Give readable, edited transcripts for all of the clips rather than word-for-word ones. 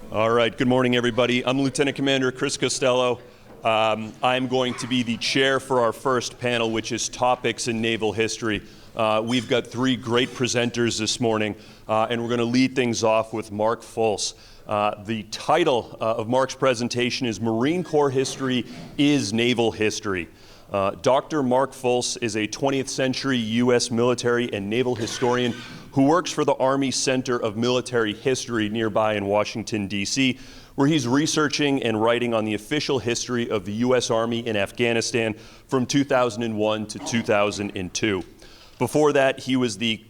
All right, good morning, everybody. I'm Lieutenant Commander Chris Costello. I'm going to be the chair for our first panel, which is Topics in Naval History. We've got three great presenters this morning, and we're going to lead things off with Mark Folse. The title of Mark's presentation is Marine Corps History is Naval History. Dr. Mark Folse is a 20th century U.S. military and naval historian who works for the Army Center of Military History nearby in Washington, D.C., where he's researching and writing on the official history of the U.S. Army in Afghanistan from 2001 to 2002. Before that, he was the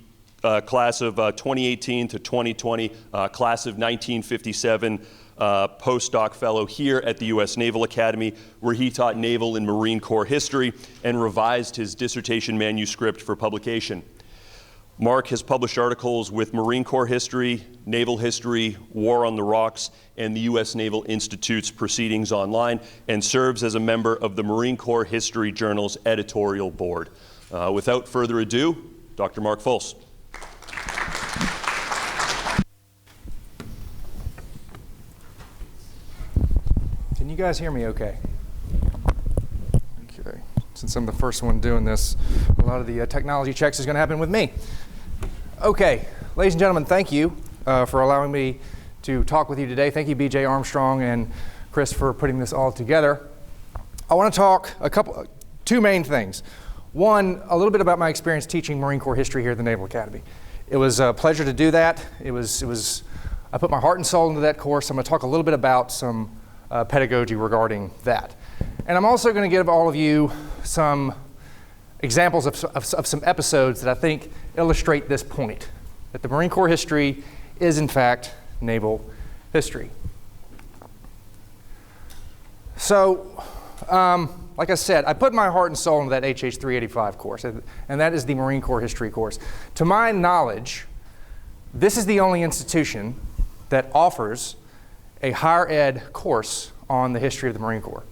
class of 2018 to 2020, class of 1957 postdoc fellow here at the U.S. Naval Academy, where he taught naval and Marine Corps history and revised his dissertation manuscript for publication. Mark has published articles with Marine Corps History, Naval History, War on the Rocks, and the U.S. Naval Institute's Proceedings Online, and serves as a member of the Marine Corps History Journal's editorial board. Without further ado, Dr. Mark Folse. Can you guys hear me okay? Okay. Since I'm the first one doing this, a lot of the technology checks is going to happen with me. Okay, ladies and gentlemen, thank you for allowing me to talk with you today. Thank you, BJ Armstrong and Chris, for putting this all together. I want to talk two main things. One, a little bit about my experience teaching Marine Corps history here at the Naval Academy. It was a pleasure to do that. I put my heart and soul into that course. I'm going to talk a little bit about some pedagogy regarding that. And I'm also going to give all of you some examples of some episodes that I think illustrate this point, that the Marine Corps history is in fact naval history. So, like I said, I put my heart and soul into that HH 385 course, and that is the Marine Corps history course. To my knowledge, this is the only institution that offers a higher ed course on the history of the Marine Corps.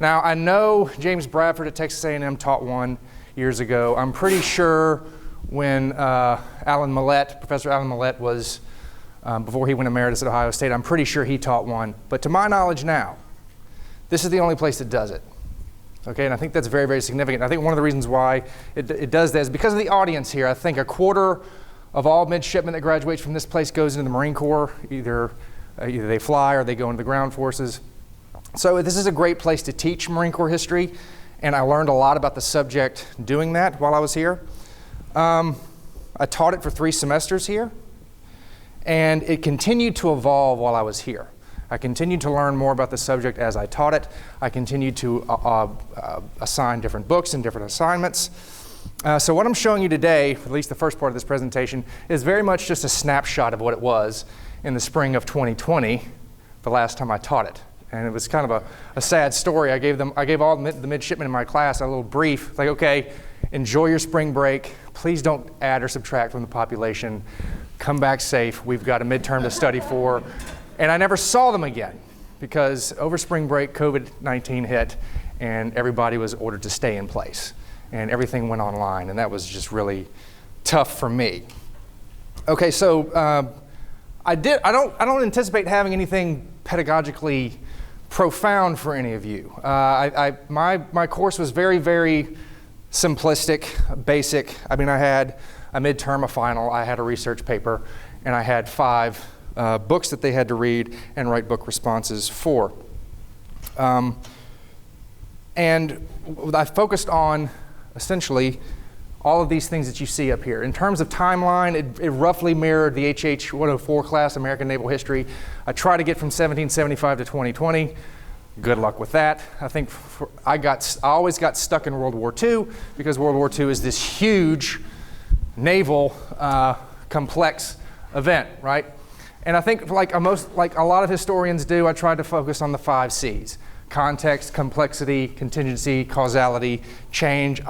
Now, I know James Bradford at Texas A&M taught one years ago. I'm pretty sure when Professor Alan Millett was, before he went emeritus at Ohio State, I'm pretty sure he taught one. But to my knowledge now, this is the only place that does it. Okay, and I think that's very, very significant. I think one of the reasons why it does that is because of the audience here. I think a quarter of all midshipmen that graduate from this place goes into the Marine Corps. Either they fly or they go into the ground forces. So this is a great place to teach Marine Corps history, and I learned a lot about the subject doing that while I was here. I taught it for 3 semesters here, and it continued to evolve while I was here. I continued to learn more about the subject as I taught it. I continued to assign different books and different assignments. So what I'm showing you today, at least the first part of this presentation, is very much just a snapshot of what it was in the spring of 2020, the last time I taught it. And it was kind of a sad story. I gave all the midshipmen in my class a little brief, like, okay, enjoy your spring break. Please don't add or subtract from the population. Come back safe. We've got a midterm to study for. And I never saw them again because over spring break, COVID-19 hit and everybody was ordered to stay in place. And everything went online, and that was just really tough for me. Okay, so I don't anticipate having anything pedagogically profound for any of you. My course was very, very simplistic, basic. I mean, I had a midterm, a final, I had a research paper, and I had 5 books that they had to read and write book responses for. And I focused on essentially all of these things that you see up here. In terms of timeline, it roughly mirrored the HH 104 class, American Naval History. I try to get from 1775 to 2020. Good luck with that. I think I always got stuck in World War II because World War II is this huge naval complex event, right? And I think like a lot of historians do, I tried to focus on the 5 C's: context, complexity, contingency, causality, change.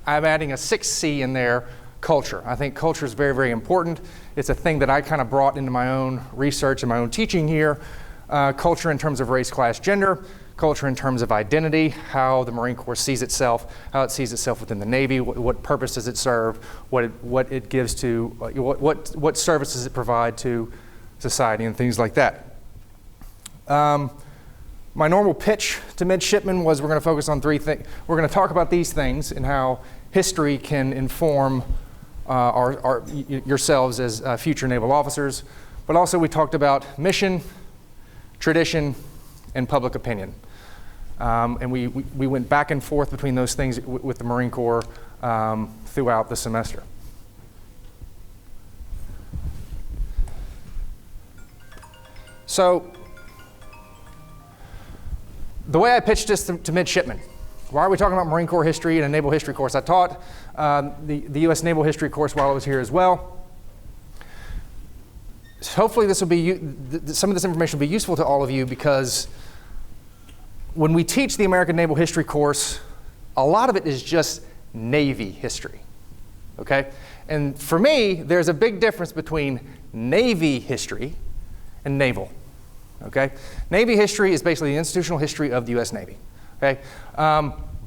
I'm adding a 6th C in there, culture. I think culture is very, very important. It's a thing that I kind of brought into my own research and my own teaching here. Culture in terms of race, class, gender, culture in terms of identity, how the Marine Corps sees itself, how it sees itself within the Navy, what purpose does it serve, what it gives to, what services it provide to society and things like that. My normal pitch to midshipmen was we're going to focus on three things. We're going to talk about these things and how history can inform yourselves as future naval officers. But also we talked about mission, tradition, and public opinion. And we went back and forth between those things with the Marine Corps throughout the semester. So the way I pitched this to midshipmen, why are we talking about Marine Corps history in a naval history course? I taught the U.S. Naval History course while I was here as well. Hopefully this will be, some of this information will be useful to all of you, because when we teach the American Naval History course, a lot of it is just Navy history, okay? And for me, there's a big difference between Navy history and naval, okay? Navy history is basically the institutional history of the U.S. Navy, okay?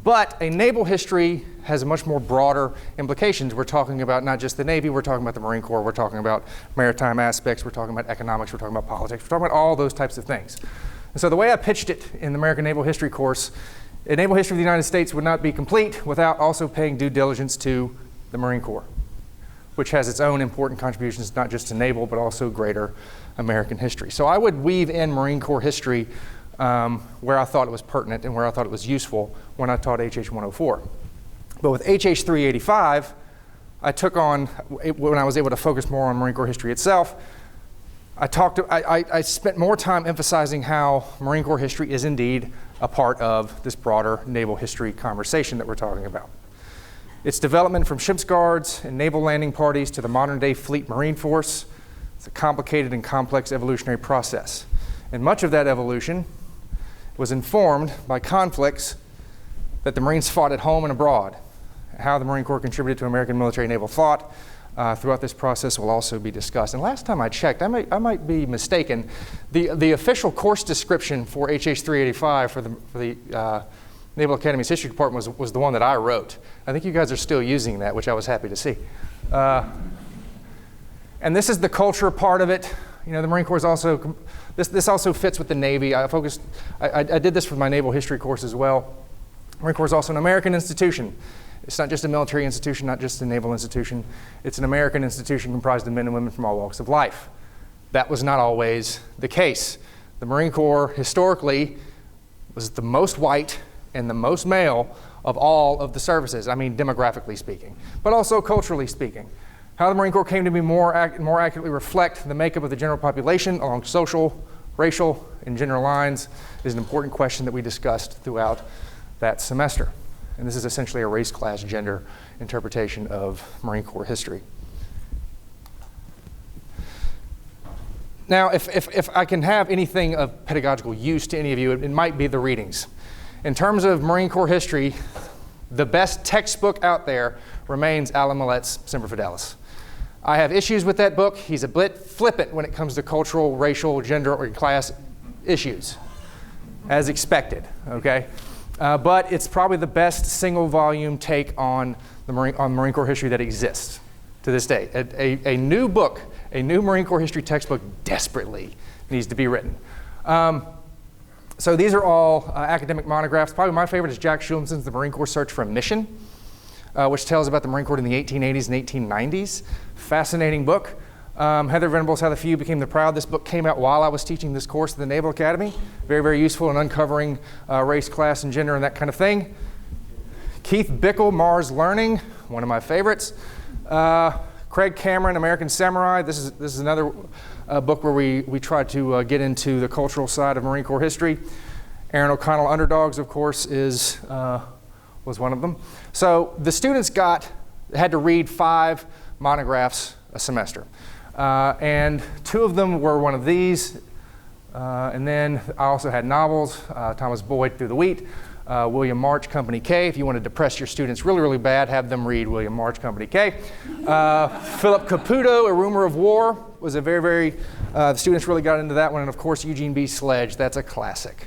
But a naval history has much more broader implications. We're talking about not just the Navy, we're talking about the Marine Corps, we're talking about maritime aspects, we're talking about economics, we're talking about politics, we're talking about all those types of things. And so the way I pitched it in the American Naval History course, a naval history of the United States would not be complete without also paying due diligence to the Marine Corps, which has its own important contributions, not just to naval, but also greater American history. So I would weave in Marine Corps history where I thought it was pertinent and where I thought it was useful when I taught HH 104. But with HH 385, I took on, when I was able to focus more on Marine Corps history itself, I spent more time emphasizing how Marine Corps history is indeed a part of this broader naval history conversation that we're talking about. Its development from ship's guards and naval landing parties to the modern day fleet marine force, it's a complicated and complex evolutionary process. And much of that evolution was informed by conflicts that the Marines fought at home and abroad. How the Marine Corps contributed to American military and naval thought throughout this process will also be discussed. And last time I checked, I might be mistaken, the official course description for HH 385 for the Naval Academy's History Department was the one that I wrote. I think you guys are still using that, which I was happy to see. And this is the culture part of it. You know, the Marine Corps is also, this also fits with the Navy. I did this for my naval history course as well. Marine Corps is also an American institution. It's not just a military institution, not just a naval institution. It's an American institution comprised of men and women from all walks of life. That was not always the case. The Marine Corps historically was the most white and the most male of all of the services, I mean demographically speaking, but also culturally speaking. How the Marine Corps came to be more accurately reflect the makeup of the general population along social, racial, and gender lines is an important question that we discussed throughout that semester. And this is essentially a race, class, gender interpretation of Marine Corps history. Now, if I can have anything of pedagogical use to any of you, it might be the readings. In terms of Marine Corps history, the best textbook out there remains Alan Millett's Semper Fidelis. I have issues with that book. He's a bit flippant when it comes to cultural, racial, gender, or class issues, as expected, okay? But it's probably the best single volume take on Marine Corps history that exists to this day. A new book, a new Marine Corps history textbook desperately needs to be written. So these are all academic monographs. Probably my favorite is Jack Schulensen's The Marine Corps Search for a Mission, which tells about the Marine Corps in the 1880s and 1890s. Fascinating book. Heather Venables, How the Few Became the Proud. This book came out while I was teaching this course at the Naval Academy. Very, very useful in uncovering race, class, and gender and that kind of thing. Keith Bickle, Mars Learning, one of my favorites. Craig Cameron, American Samurai. This is another book where we try to get into the cultural side of Marine Corps history. Aaron O'Connell, Underdogs, of course, was one of them. So the students had to read 5 monographs a semester. And 2 of them were one of these. And then I also had novels, Thomas Boyd, Through the Wheat, William March, Company K. If you want to depress your students really, really bad, have them read William March, Company K. Philip Caputo, A Rumor of War, was a very, very, the students really got into that one. And of course, Eugene B. Sledge, that's a classic.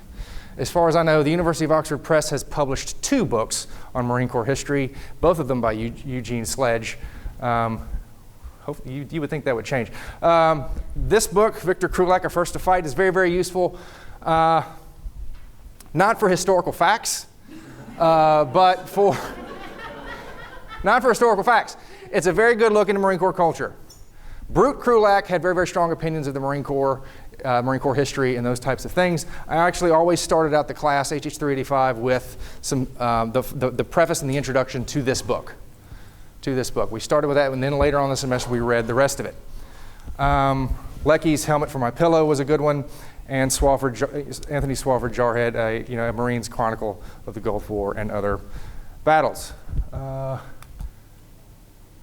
As far as I know, the University of Oxford Press has published 2 books on Marine Corps history, both of them by Eugene Sledge. Hopefully you would think that would change. This book, Victor Krulak, A First to Fight, is very, very useful. Not for historical facts, but for not for historical facts. It's a very good look into Marine Corps culture. Brute Krulak had very, very strong opinions of the Marine Corps history and those types of things. I actually always started out the class, HH 385, with some the preface and the introduction to this book. We started with that, and then later on in the semester we read the rest of it. Lecky's Helmet for My Pillow was a good one, and Anthony Swafford Jarhead, a Marine's Chronicle of the Gulf War and other battles.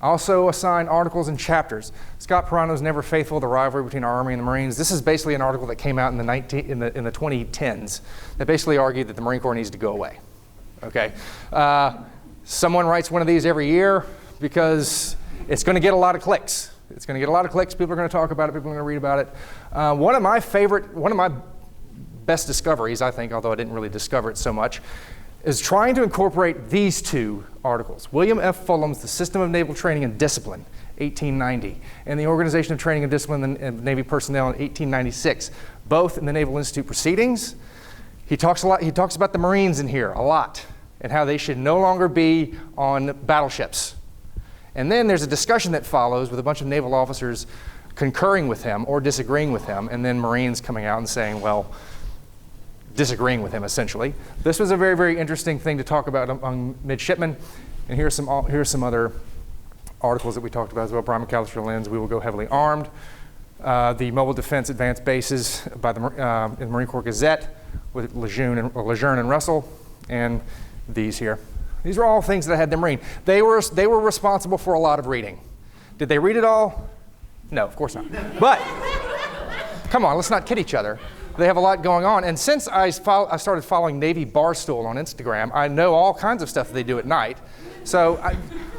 Also assign articles and chapters. Scott Pirano's Never Faithful, the rivalry between our Army and the Marines. This is basically an article that came out in the 2010s that basically argued that the Marine Corps needs to go away. Okay, someone writes one of these every year because it's going to get a lot of clicks. It's going to get a lot of clicks. People are going to talk about it. People are going to read about it. One of my best discoveries, I think, although I didn't really discover it so much, is trying to incorporate these two articles. William F. Fulham's The System of Naval Training and Discipline, 1890, and the Organization of Training and Discipline and Navy Personnel in 1896, both in the Naval Institute Proceedings. He talks about the Marines in here a lot, and how they should no longer be on battleships. And then there's a discussion that follows with a bunch of naval officers concurring with him or disagreeing with him, and then Marines coming out and saying, well, disagreeing with him, essentially. This was a very, very interesting thing to talk about among midshipmen. And here's some other articles that we talked about as well. Brian McAllister Lynn's We Will Go Heavily Armed. The Mobile Defense Advanced Bases by in the Marine Corps Gazette with Lejeune and Russell. And these here. These are all things that I had them read. They were responsible for a lot of reading. Did they read it all? No, of course not. But, come on, let's not kid each other. They have a lot going on, and since I started following Navy Barstool on Instagram, I know all kinds of stuff that they do at night.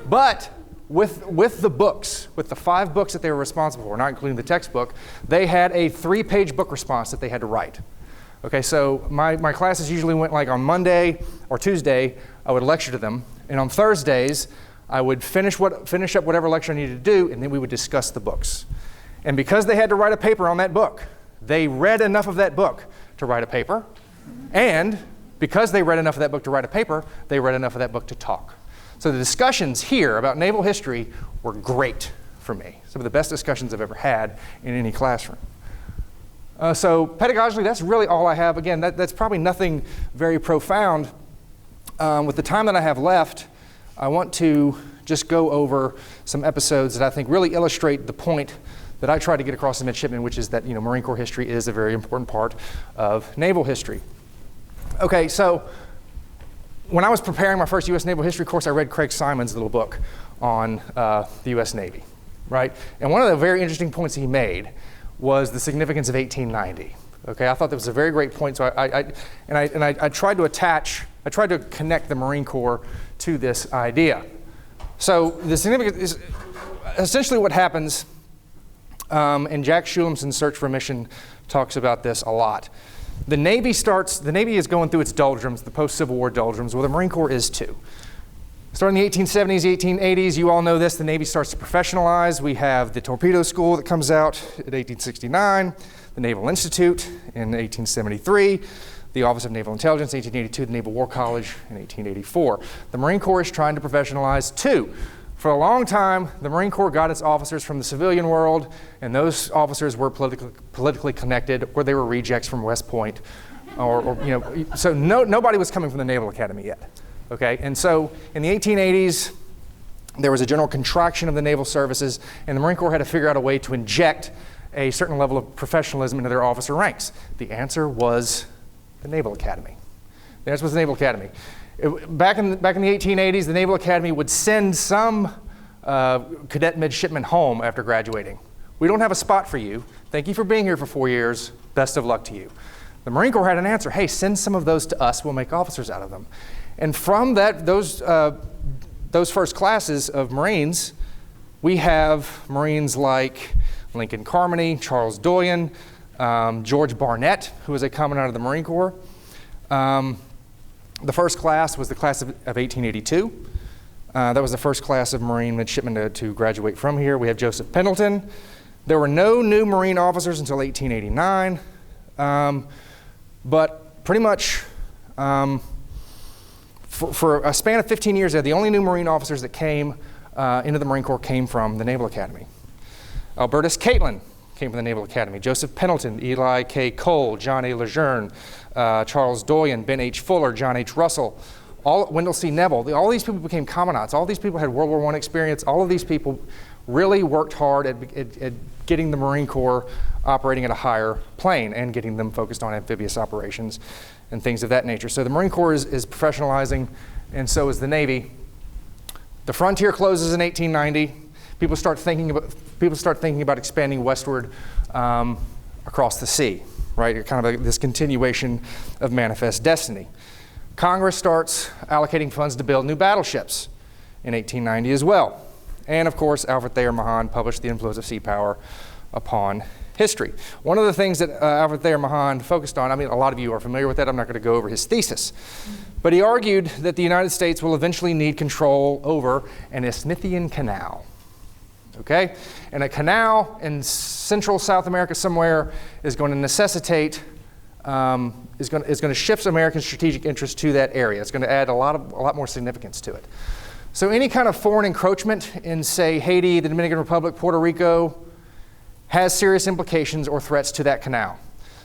But with the books, with the 5 books that they were responsible for, not including the textbook, they had a 3-page book response that they had to write. Okay, so my classes usually went like on Monday or Tuesday, I would lecture to them, and on Thursdays, I would finish up whatever lecture I needed to do, and then we would discuss the books. And because they had to write a paper on that book, they read enough of that book to write a paper, and because they read enough of that book to write a paper, they read enough of that book to talk. So the discussions here about naval history were great for me. Some of the best discussions I've ever had in any classroom. So pedagogically, that's really all I have. Again, that's probably nothing very profound. With the time that I have left, I want to just go over some episodes that I think really illustrate the point that I try to get across to midshipmen, which is that Marine Corps history is a very important part of naval history. Okay, so when I was preparing my first U.S. Naval History course, I read Craig Simon's little book on the U.S. Navy, right? And one of the very interesting points he made was the significance of 1890. Okay, I thought that was a very great point. So I tried to connect the Marine Corps to this idea. So the significance is essentially what happens. And Jack Schulamson's Search for a Mission talks about this a lot. The Navy is going through its doldrums, the post-Civil War doldrums. Well, the Marine Corps is too. Starting in the 1870s, 1880s, you all know this, the Navy starts to professionalize. We have the torpedo school that comes out in 1869, the Naval Institute in 1873, the Office of Naval Intelligence, 1882, the Naval War College in 1884. The Marine Corps is trying to professionalize too. For a long time, the Marine Corps got its officers from the civilian world, and those officers were politically connected, or they were rejects from West Point, so nobody was coming from the Naval Academy yet. Okay, and so in the 1880s, there was a general contraction of the naval services, and the Marine Corps had to figure out a way to inject a certain level of professionalism into their officer ranks. The answer was the Naval Academy. The answer was the Naval Academy. Back in the 1880s, the Naval Academy would send some cadet midshipmen home after graduating. We don't have a spot for you. Thank you for being here for 4 years. Best of luck to you. The Marine Corps had an answer. Hey, send some of those to us. We'll make officers out of them. And from those first classes of Marines, we have Marines like Lincoln Carmody, Charles Doyen, George Barnett, who was a commandant of the Marine Corps. The first class was the class of 1882. That was the first class of Marine midshipmen to graduate from here. We have Joseph Pendleton. There were no new Marine officers until 1889. But pretty much for a span of 15 years there, the only new Marine officers that came into the Marine Corps came from the Naval Academy. Albertus Catlin came from the Naval Academy. Joseph Pendleton, Eli K. Cole, John A. Lejeune, Charles Doyen, Ben H. Fuller, John H. Russell, Wendell C. Neville. All these people became commandants. All these people had World War I experience. All of these people really worked hard at getting the Marine Corps operating at a higher plane and getting them focused on amphibious operations and things of that nature. So the Marine Corps is professionalizing, and so is the Navy. The frontier closes in 1890. People start thinking about expanding westward across the sea, right? Kind of this continuation of manifest destiny. Congress starts allocating funds to build new battleships in 1890 as well. And of course, Alfred Thayer Mahan published The Influence of Sea Power upon History. One of the things that Alfred Thayer Mahan focused on, I mean, a lot of you are familiar with that, I'm not going to go over his thesis, but he argued that the United States will eventually need control over an Isthmian canal. Okay? And a canal in central South America somewhere is going to necessitate, is going to shift American strategic interest to that area. It's going to add a lot more significance to it. So any kind of foreign encroachment in, say, Haiti, the Dominican Republic, Puerto Rico, has serious implications or threats to that canal.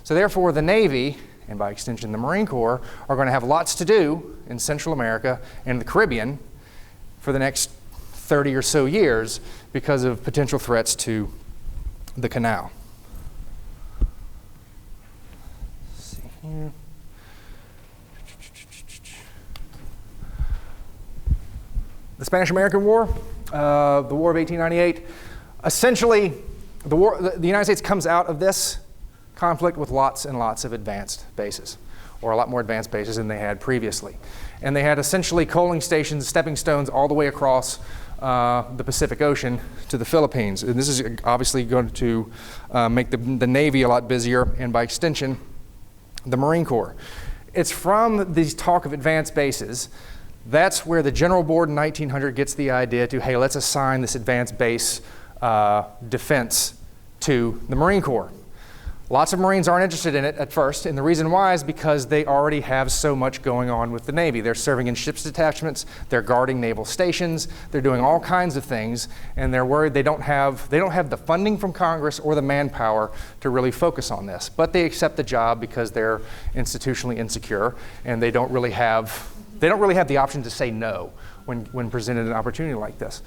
So therefore, the Navy, and by extension the Marine Corps, are going to have lots to do in Central America and the Caribbean for the next 30 or so years because of potential threats to the canal. Let's see here. The Spanish-American War, the War of 1898, essentially the United States comes out of this conflict with lots and lots of advanced bases, or a lot more advanced bases than they had previously. And they had essentially coaling stations, stepping stones all the way across the Pacific Ocean to the Philippines. And this is obviously going to make the Navy a lot busier, and by extension, the Marine Corps. It's from these talk of advanced bases, that's where the General Board in 1900 gets the idea to, hey, let's assign this advanced base defense to the Marine Corps. Lots of Marines aren't interested in it at first, and the reason why is because they already have so much going on with the Navy. They're serving in ships detachments, they're guarding naval stations, they're doing all kinds of things, and they're worried they don't have the funding from Congress or the manpower to really focus on this. But they accept the job because they're institutionally insecure, and they don't really have the option to say no when presented an opportunity like this.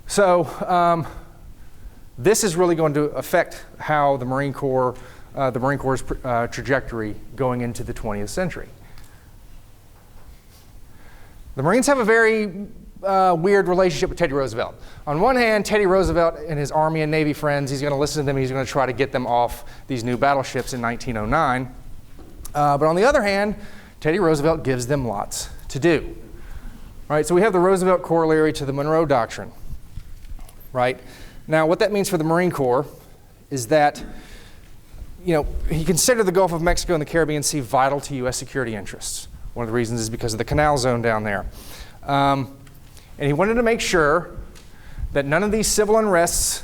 So this is really going to affect how the Marine Corps' trajectory going into the 20th century. The Marines have a very weird relationship with Teddy Roosevelt. On one hand, Teddy Roosevelt and his Army and Navy friends, he's going to listen to them, he's going to try to get them off these new battleships in 1909. But on the other hand, Teddy Roosevelt gives them lots to do. Right? So we have the Roosevelt corollary to the Monroe Doctrine. Right? Now, what that means for the Marine Corps is that, he considered the Gulf of Mexico and the Caribbean Sea vital to U.S. security interests. One of the reasons is because of the canal zone down there. And he wanted to make sure that none of these civil unrests,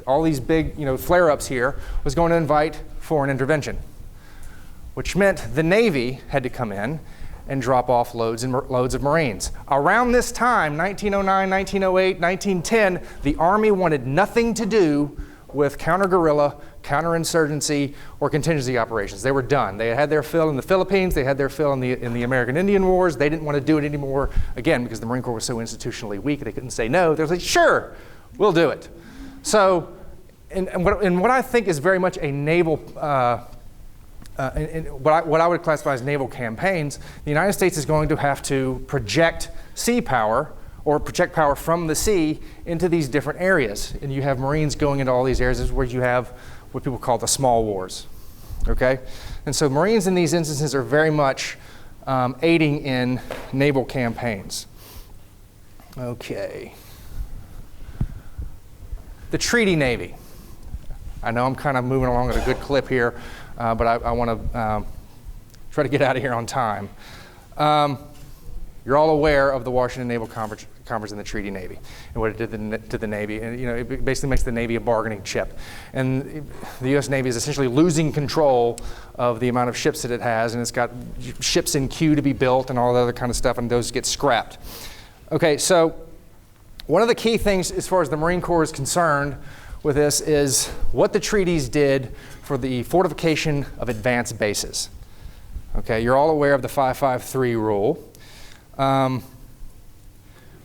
all these big, flare-ups here, was going to invite foreign intervention, which meant the Navy had to come in and drop off loads and loads of Marines. Around this time, 1909, 1908, 1910, the Army wanted nothing to do with counter-guerrilla, counterinsurgency, or contingency operations. They were done. They had their fill in the Philippines. They had their fill in the American Indian Wars. They didn't want to do it anymore, again, because the Marine Corps was so institutionally weak, they couldn't say no. They were like, sure, we'll do it. So, in what I think is very much a naval what I would classify as naval campaigns, the United States is going to have to project sea power or project power from the sea into these different areas. And you have Marines going into all these areas where you have what people call the small wars. Okay? And so Marines in these instances are very much aiding in naval campaigns. Okay. The Treaty Navy. I know I'm kind of moving along at a good clip here. But I want to try to get out of here on time. You're all aware of the Washington Naval Conference and the Treaty Navy, and what it did to the Navy. And it basically makes the Navy a bargaining chip. And the U.S. Navy is essentially losing control of the amount of ships that it has, and it's got ships in queue to be built and all that other kind of stuff, and those get scrapped. Okay, so one of the key things as far as the Marine Corps is concerned with this is what the treaties did for the fortification of advanced bases. Okay, you're all aware of the 553 rule.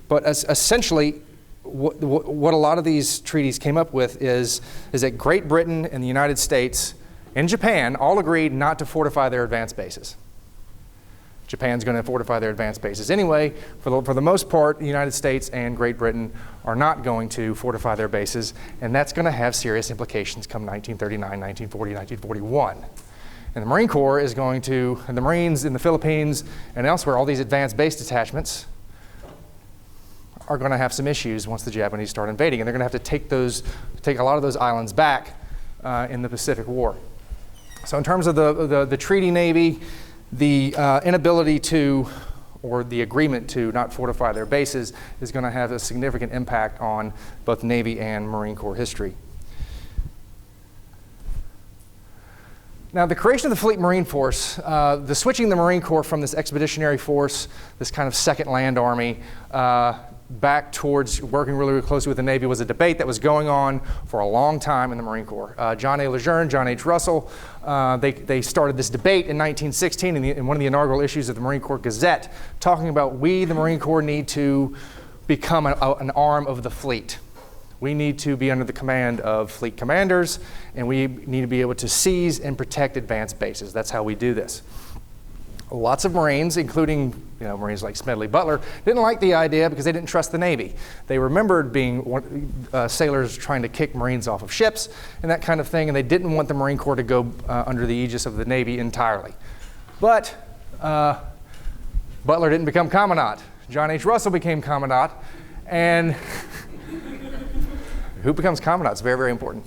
But essentially, what a lot of these treaties came up with is that Great Britain and the United States and Japan all agreed not to fortify their advanced bases. Japan's going to fortify their advanced bases anyway. For the most part, the United States and Great Britain are not going to fortify their bases, and that's going to have serious implications come 1939, 1940, 1941. And the Marine Corps is going to, and the Marines in the Philippines and elsewhere, all these advanced base detachments are going to have some issues once the Japanese start invading, and they're going to have to take a lot of those islands back in the Pacific War. So in terms of the Treaty Navy, the inability to, or the agreement to not fortify their bases is going to have a significant impact on both Navy and Marine Corps history. Now, the creation of the Fleet Marine Force, the switching the Marine Corps from this expeditionary force, this kind of second land army, back towards working really, really closely with the Navy was a debate that was going on for a long time in the Marine Corps. John A. Lejeune, John H. Russell, they started this debate in 1916 in one of the inaugural issues of the Marine Corps Gazette, talking about we, the Marine Corps, need to become an arm of the fleet. We need to be under the command of fleet commanders, and we need to be able to seize and protect advanced bases. That's how we do this. Lots of Marines, including Marines like Smedley Butler, didn't like the idea because they didn't trust the Navy. They remembered being sailors trying to kick Marines off of ships and that kind of thing, and they didn't want the Marine Corps to go under the aegis of the Navy entirely. But Butler didn't become Commandant. John H. Russell became Commandant, and who becomes Commandant is very, very important.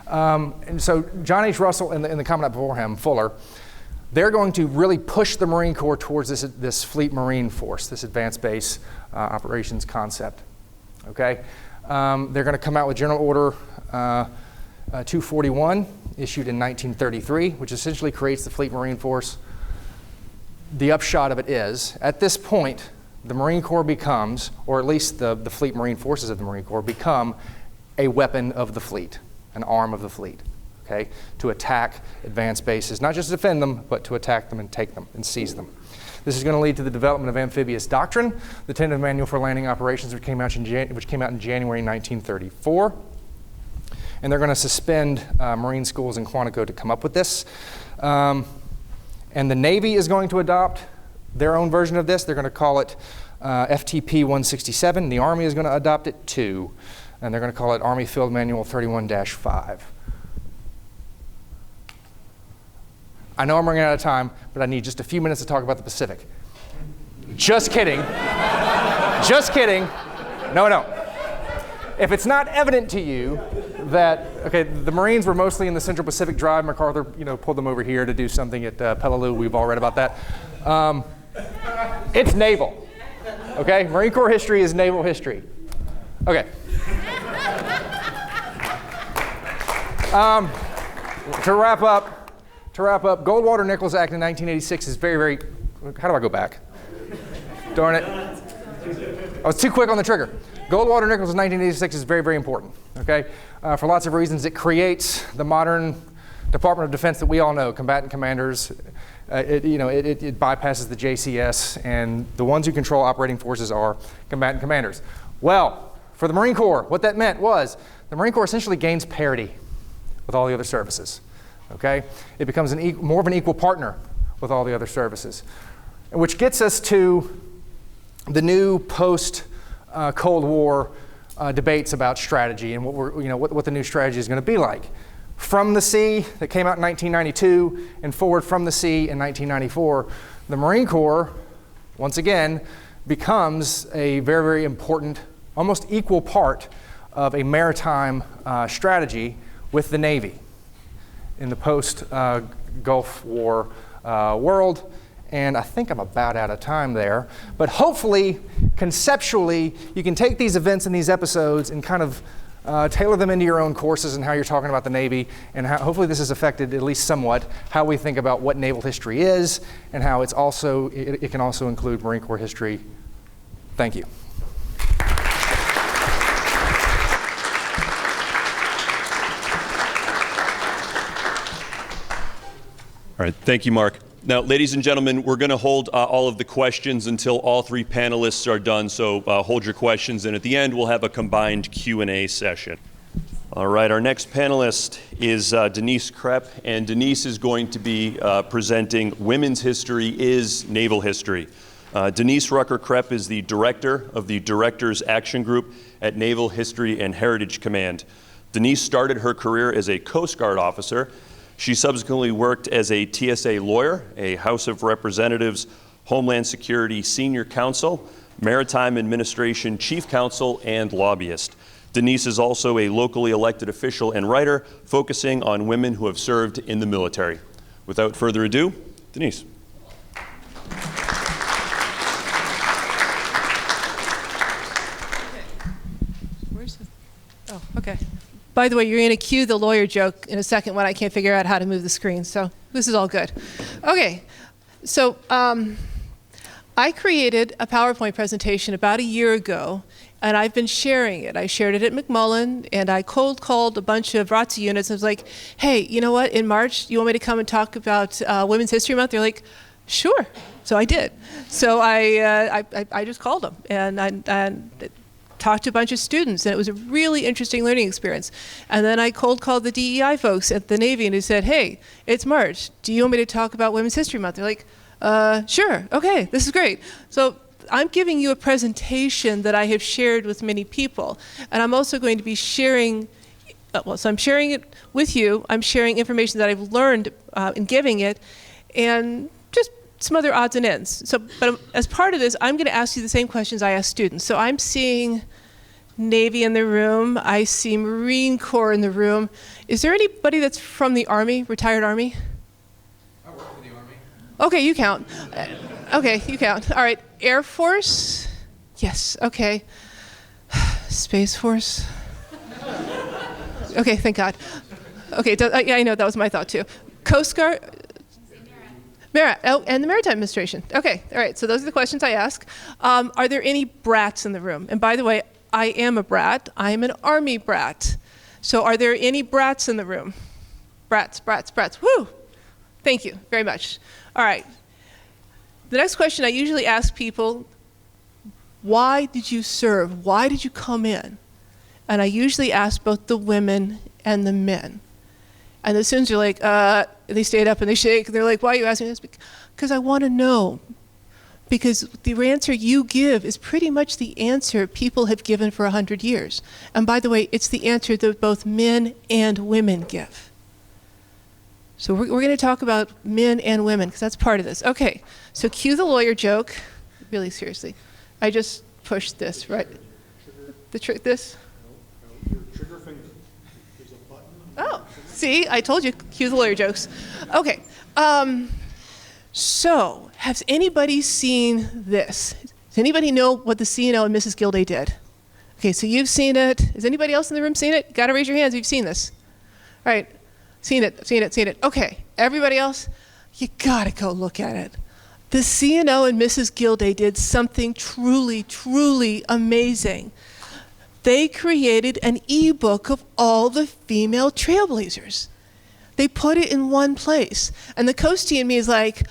And so John H. Russell and the Commandant before him, Fuller, they're going to really push the Marine Corps towards this Fleet Marine Force, this advanced base operations concept. Okay, they're going to come out with General Order 241, issued in 1933, which essentially creates the Fleet Marine Force. The upshot of it is, at this point, the Marine Corps becomes, or at least the Fleet Marine Forces of the Marine Corps become a weapon of the fleet, an arm of the fleet, okay, to attack advanced bases, not just to defend them, but to attack them and take them and seize them. This is going to lead to the development of amphibious doctrine, the Tentative Manual for Landing Operations, which came out in January 1934. And they're going to suspend Marine schools in Quantico to come up with this. And the Navy is going to adopt their own version of this. They're going to call it FTP 167. The Army is going to adopt it too. And they're going to call it Army Field Manual 31-5. I know I'm running out of time, but I need just a few minutes to talk about the Pacific. Just kidding. Just kidding. No. If it's not evident to you that, okay, the Marines were mostly in the Central Pacific Drive. MacArthur, pulled them over here to do something at Peleliu. We've all read about that. It's naval. Okay, Marine Corps history is naval history. Okay. To wrap up, Goldwater Nichols Act in 1986 is very, very, how do I go back? Darn it. I was too quick on the trigger. Goldwater Nichols in 1986 is very, very important, okay? For lots of reasons. It creates the modern Department of Defense that we all know, combatant commanders. It bypasses the JCS, and the ones who control operating forces are combatant commanders. Well, for the Marine Corps, what that meant was the Marine Corps essentially gains parity with all the other services, okay? It becomes more of an equal partner with all the other services, which gets us to the new post-Cold War debates about strategy and what the new strategy is going to be like. From the Sea, that came out in 1992, and Forward from the Sea in 1994, the Marine Corps, once again, becomes a very, very important, almost equal part of a maritime strategy with the Navy in the post-Gulf War world. And I think I'm about out of time there. But hopefully, conceptually, you can take these events and these episodes and kind of tailor them into your own courses and how you're talking about the Navy, and hopefully this has affected at least somewhat how we think about what naval history is and how it can also include Marine Corps history. Thank you. All right, thank you, Mark. Now, ladies and gentlemen, we're going to hold all of the questions until all three panelists are done, so hold your questions, and at the end we'll have a combined Q&A session. All right, our next panelist is Denise Krepp, and Denise is going to be presenting Women's History is Naval History. Denise Rucker Krepp is the director of the Directors Action Group at Naval History and Heritage Command. Denise started her career as a Coast Guard officer. She subsequently worked as a TSA lawyer, a House of Representatives, Homeland Security Senior Counsel, Maritime Administration Chief Counsel, and lobbyist. Denise is also a locally elected official and writer focusing on women who have served in the military. Without further ado, Denise. Oh, okay. By the way, you're going to cue the lawyer joke in a second when I can't figure out how to move the screen, so this is all good. Okay, so I created a PowerPoint presentation about a year ago, and I've been sharing it. I shared it at McMullen, and I cold called a bunch of ROTC units. I was like, hey, you know what, in March, you want me to come and talk about Women's History Month? They're like, sure. So I did. So I just called them, and I talked to a bunch of students, and it was a really interesting learning experience. And then I cold called the DEI folks at the Navy, and they said, hey, it's March. Do you want me to talk about Women's History Month? They're like, sure, okay, this is great. So I'm giving you a presentation that I have shared with many people, and I'm also going to be sharing, so I'm sharing it with you. I'm sharing information that I've learned in giving it, and just some other odds and ends. So, but as part of this, I'm going to ask you the same questions I ask students. So I'm seeing Navy in the room. I see Marine Corps in the room. Is there anybody that's from the Army, retired Army? I work for the Army. Okay, you count. Okay, you count. All right, Air Force? Yes, okay. Space Force? Okay, thank God. Okay, yeah, I know, that was my thought too. Coast Guard? And the Maritime Administration. Okay, all right, so those are the questions I ask. Are there any brats in the room? And by the way, I am a brat. I am an Army brat. So are there any brats in the room? Brats, brats, brats. Woo! Thank you very much. All right. The next question I usually ask people, why did you serve? Why did you come in? And I usually ask both the women and the men. And as soon as you're like, they stand up and they shake, and they're like, why are you asking this? Because I want to know. Because the answer you give is pretty much the answer people have given for 100 years. And by the way, it's the answer that both men and women give. So we're going to talk about men and women, because that's part of this. Okay, so cue the lawyer joke. Really seriously. I just pushed this, right? This? No, your trigger finger. There's a button. Oh, see, I told you, cue the lawyer jokes. Okay, so has anybody seen this? Does anybody know what the CNO and Mrs. Gilday did? Okay, so you've seen it. Has anybody else in the room seen it? Got to raise your hands if you've seen this. All right, seen it, seen it, seen it. Okay, everybody else, you got to go look at it. The CNO and Mrs. Gilday did something truly, truly amazing. They created an e-book of all the female trailblazers. They put it in one place. And the Coastie in me is like,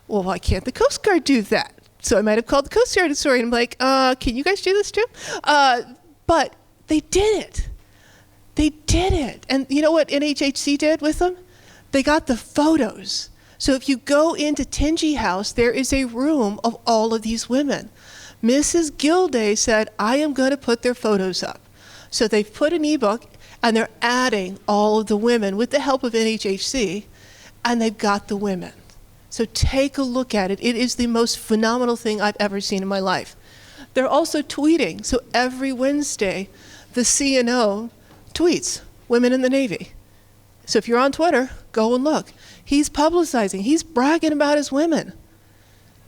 well, why can't the Coast Guard do that? So I might have called the Coast Guard historian and I'm like, can you guys do this too? But they did it. They did it. And you know what NHHC did with them? They got the photos. So if you go into Tingy House, there is a room of all of these women. Mrs. Gilday said, I am going to put their photos up. So they've put an ebook, and they're adding all of the women with the help of NHHC, and they've got the women. So take a look at it. It is the most phenomenal thing I've ever seen in my life. They're also tweeting. So every Wednesday, the CNO tweets women in the Navy. So if you're on Twitter, go and look. He's publicizing. He's bragging about his women.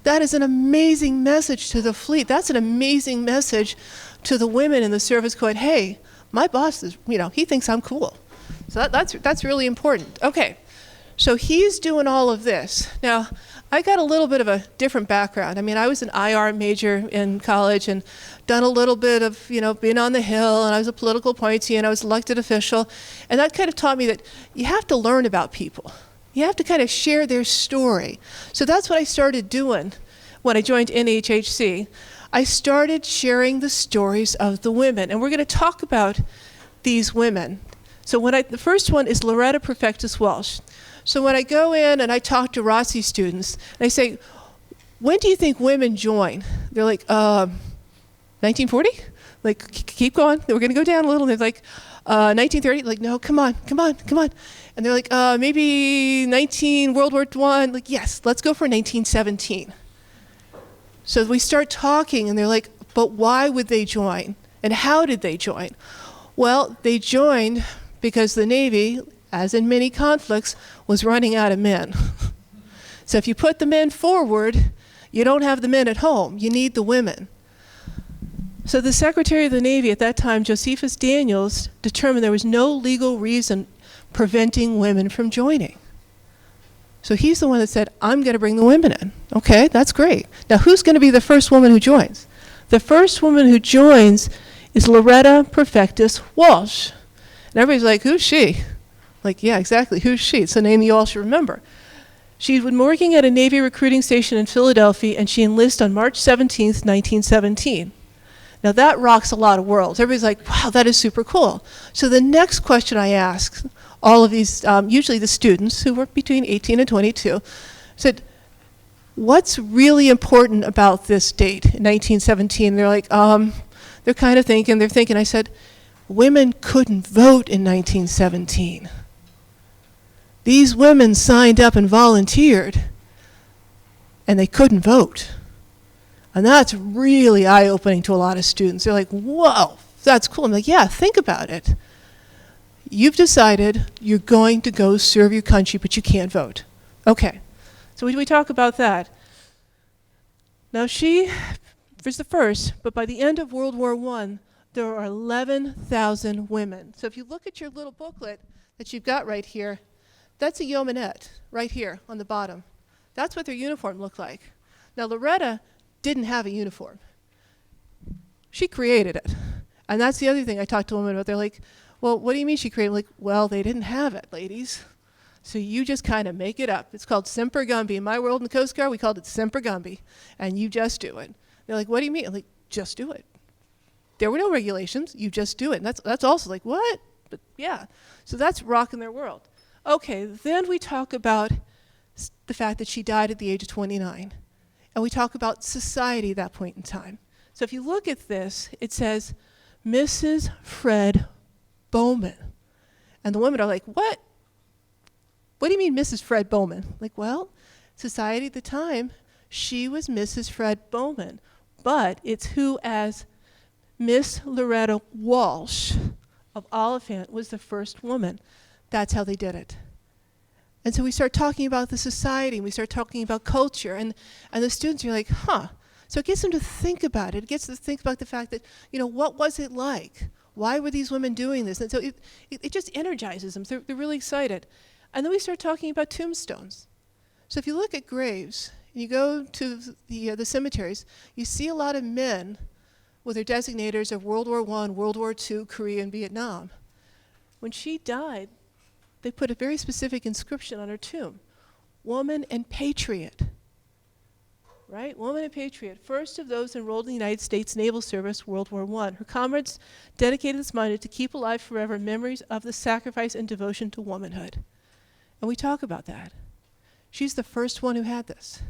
That is an amazing message to the fleet. That's an amazing message to the women in the service going, hey, my boss is, he thinks I'm cool. So that's really important. Okay, so he's doing all of this. Now, I got a little bit of a different background. I mean, I was an IR major in college and done a little bit of, being on the Hill, and I was a political appointee, and I was elected official. And that kind of taught me that you have to learn about people. You have to kind of share their story. So that's what I started doing when I joined NHHC. I started sharing the stories of the women. And we're going to talk about these women. So the first one is Loretta Perfectus Walsh. So when I go in and I talk to ROTC students, and I say, when do you think women join? They're like, 1940? Like, keep going. We're going to go down a little. And they're like, 1930? Like, no, come on. And they're like, maybe World War I. Like, yes, let's go for 1917. So we start talking, and they're like, but why would they join? And how did they join? Well, they joined because the Navy, as in many conflicts, was running out of men. So if you put the men forward, you don't have the men at home. You need the women. So the Secretary of the Navy at that time, Josephus Daniels, determined there was no legal reason preventing women from joining. So he's the one that said, I'm going to bring the women in. Okay, that's great. Now who's going to be the first woman who joins? The first woman who joins is Loretta Perfectus Walsh. And everybody's like, who's she? Like, yeah, exactly, who's she? It's a name you all should remember. She'd been working at a Navy recruiting station in Philadelphia, and she enlisted on March 17th, 1917. Now that rocks a lot of worlds. Everybody's like, wow, that is super cool. So the next question I ask all of these, usually the students who were between 18 and 22, said, what's really important about this date, 1917? They're like, they're kind of thinking, I said, women couldn't vote in 1917. These women signed up and volunteered, and they couldn't vote. And that's really eye-opening to a lot of students. They're like, whoa, that's cool. I'm like, yeah, think about it. You've decided you're going to go serve your country, but you can't vote. Okay, so we talk about that. Now she was the first, but by the end of World War I, there are 11,000 women. So if you look at your little booklet that you've got right here, that's a yeomanette right here on the bottom. That's what their uniform looked like. Now Loretta didn't have a uniform. She created it. And that's the other thing I talked to women about. They're like, well, what do you mean she created it? I'm like, well, they didn't have it, ladies. So you just kind of make it up. It's called Semper Gumby. In my world in the Coast Guard, we called it Semper Gumby. And you just do it. They're like, what do you mean? I'm like, just do it. There were no regulations. You just do it. And that's also like, what? But yeah. So that's rocking their world. Okay, then we talk about the fact that she died at the age of 29. And we talk about society at that point in time. So if you look at this, it says, Mrs. Fred Bowman. And the women are like, what? What do you mean Mrs. Fred Bowman? Like, well, society at the time, she was Mrs. Fred Bowman. But it's who as Miss Loretta Walsh of Oliphant was the first woman. That's how they did it. And so we start talking about the society, and we start talking about culture, and the students are like, huh. So it gets them to think about it. It gets them to think about the fact that, what was it like? Why were these women doing this? And so it just energizes them. So they're really excited. And then we start talking about tombstones. So if you look at graves, and you go to the cemeteries, you see a lot of men with their designators of World War I, World War II, Korea, and Vietnam. When she died, they put a very specific inscription on her tomb. Woman and patriot. Right? Woman and patriot. First of those enrolled in the United States Naval Service, World War I. Her comrades dedicated this monument to keep alive forever memories of the sacrifice and devotion to womanhood. And we talk about that. She's the first one who had this.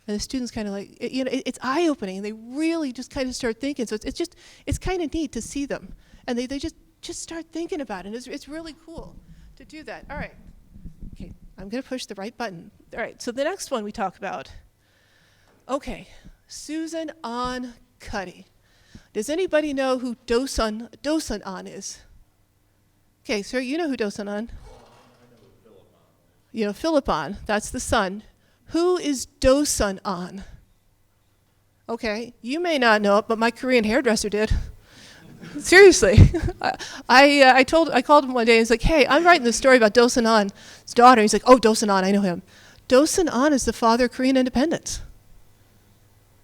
And the students kind of like, it's eye-opening. They really just kind of start thinking. So it's kind of neat to see them. And they just start thinking about it. It's really cool to do that. All right. Okay, I'm going to push the right button. All right, so the next one we talk about. Okay, Susan Ann Cuddy. Does anybody know who Dosun An is? Okay, sir, you know who Dosun An? You know Philip An. That's the son Who is Dosun An? Okay, you may not know it, but my Korean hairdresser did. Seriously. I called him one day and he's like, hey, I'm writing this story about Dosun An's daughter. He's like, oh, Dosun An, I know him. Dosun An is the father of Korean independence.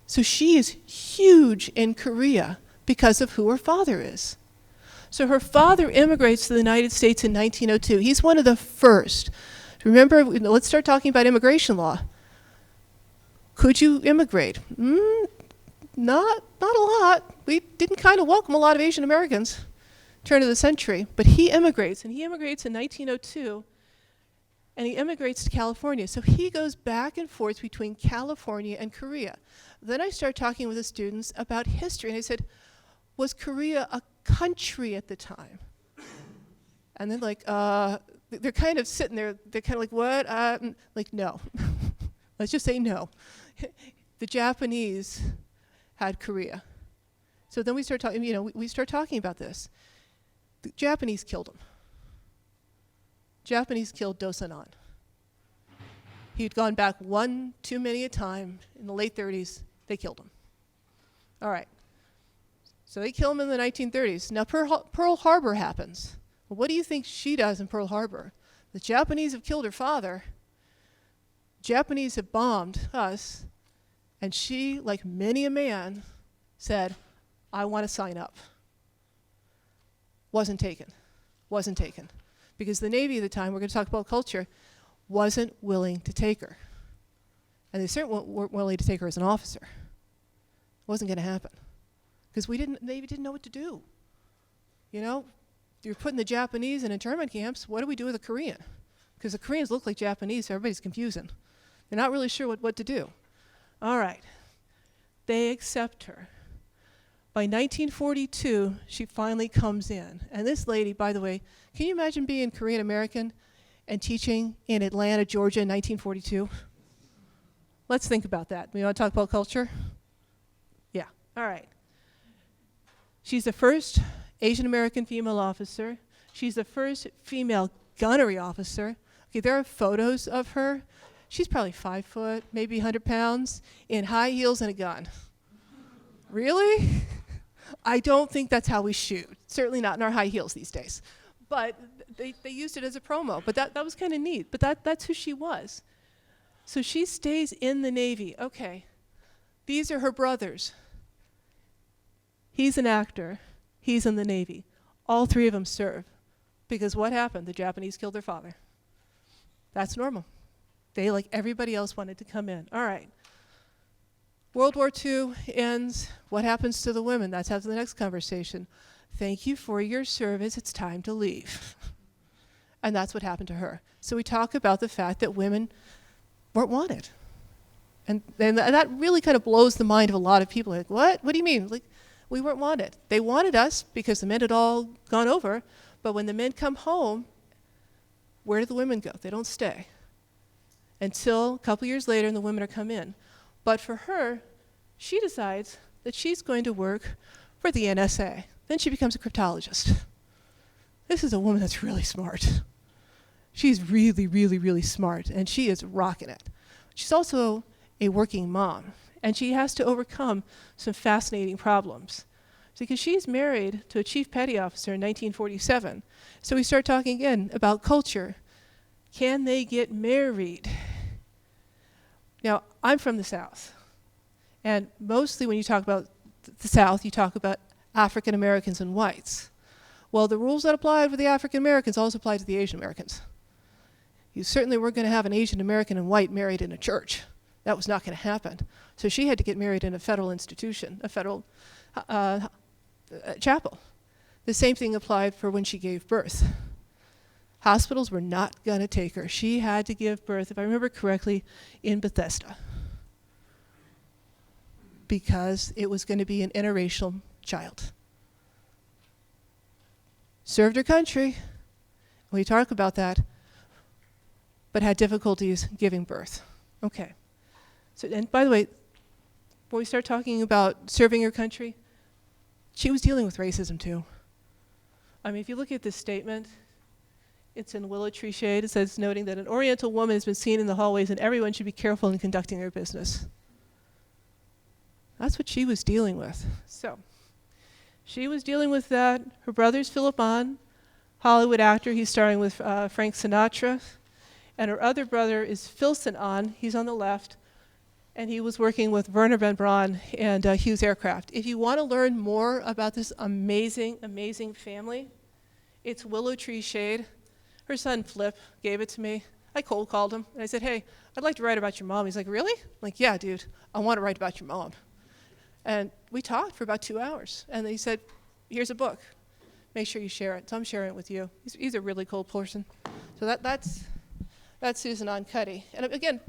So she is huge in Korea because of who her father is. So her father immigrates to the United States in 1902. He's one of the first. Remember, let's start talking about immigration law. Could you immigrate? Not a lot. We didn't kind of welcome a lot of Asian Americans turn of the century, but he immigrates, and he immigrates in 1902, and he immigrates to California. So he goes back and forth between California and Korea. Then I start talking with the students about history, and I said, was Korea a country at the time? And then like, they're kind of sitting there, they're kind of like, what? Like, no. Let's just say no. The Japanese had Korea. So then we start talking, we start talking about this. The Japanese killed him. Japanese killed Dosun An. He'd gone back one too many a time. In the late 30s, they killed him. All right. So they kill him in the 1930s. Now Pearl Harbor happens. Well, what do you think she does in Pearl Harbor? The Japanese have killed her father. Japanese have bombed us. And she, like many a man, said, I want to sign up. Wasn't taken. Wasn't taken. Because the Navy at the time, we're going to talk about culture, wasn't willing to take her. And they certainly weren't willing to take her as an officer. It wasn't going to happen. Because the Navy didn't know what to do. You're putting the Japanese in internment camps. What do we do with the Korean? Because the Koreans look like Japanese, so everybody's confusing. They're not really sure what to do. All right. They accept her. By 1942, she finally comes in. And this lady, by the way, can you imagine being Korean American and teaching in Atlanta, Georgia in 1942? Let's think about that. We want to talk about culture? Yeah. All right. She's the first Asian American female officer. She's the first female gunnery officer. Okay, there are photos of her. She's probably 5 foot, maybe 100 pounds, in high heels and a gun. Really? I don't think that's how we shoot. Certainly not in our high heels these days. But they used it as a promo. But that was kind of neat. But that's who she was. So she stays in the Navy. Okay. These are her brothers. He's an actor. He's in the Navy. All three of them serve. Because what happened? The Japanese killed their father. That's normal. They, like everybody else, wanted to come in. All right. World War II ends. What happens to the women? That's after the next conversation. Thank you for your service. It's time to leave. And that's what happened to her. So we talk about the fact that women weren't wanted. And that really kind of blows the mind of a lot of people. Like, what? What do you mean? Like, we weren't wanted. They wanted us because the men had all gone over. But when the men come home, where do the women go? They don't stay. Until a couple years later, and the women are come in. But for her, she decides that she's going to work for the NSA. Then she becomes a cryptologist. This is a woman that's really smart. She's really, really, really smart, and she is rocking it. She's also a working mom, and she has to overcome some fascinating problems. Because she's married to a chief petty officer in 1947. So we start talking again about culture. Can they get married? Now, I'm from the South. And mostly when you talk about the South, you talk about African Americans and whites. Well, the rules that applied for the African Americans also apply to the Asian Americans. You certainly weren't going to have an Asian American and white married in a church. That was not going to happen. So she had to get married in a federal institution, a federal chapel. The same thing applied for when she gave birth. Hospitals were not going to take her. She had to give birth, if I remember correctly, in Bethesda. Because it was going to be an interracial child. Served her country. We talk about that. But had difficulties giving birth. Okay. So, and by the way, when we start talking about serving her country, she was dealing with racism too. I mean, if you look at this statement, It's in willow tree shade. It says, noting that an Oriental woman has been seen in the hallways and everyone should be careful in conducting their business. That's what she was dealing with. So, she was dealing with that. Her brother's Philip Ahn, Hollywood actor. He's starring with Frank Sinatra. And her other brother is Folse Ahn. He's on the left. And he was working with Werner von Braun and Hughes Aircraft. If you want to learn more about this amazing, amazing family, it's willow tree shade. Her son Flip gave it to me. I cold called him and I said, hey, I'd like to write about your mom. He's like, really? I'm like, yeah, dude, I want to write about your mom. And we talked for about 2 hours. And he said, here's a book. Make sure you share it. So I'm sharing it with you. He's a really cool person. So that's Susan Oncuddy. And again,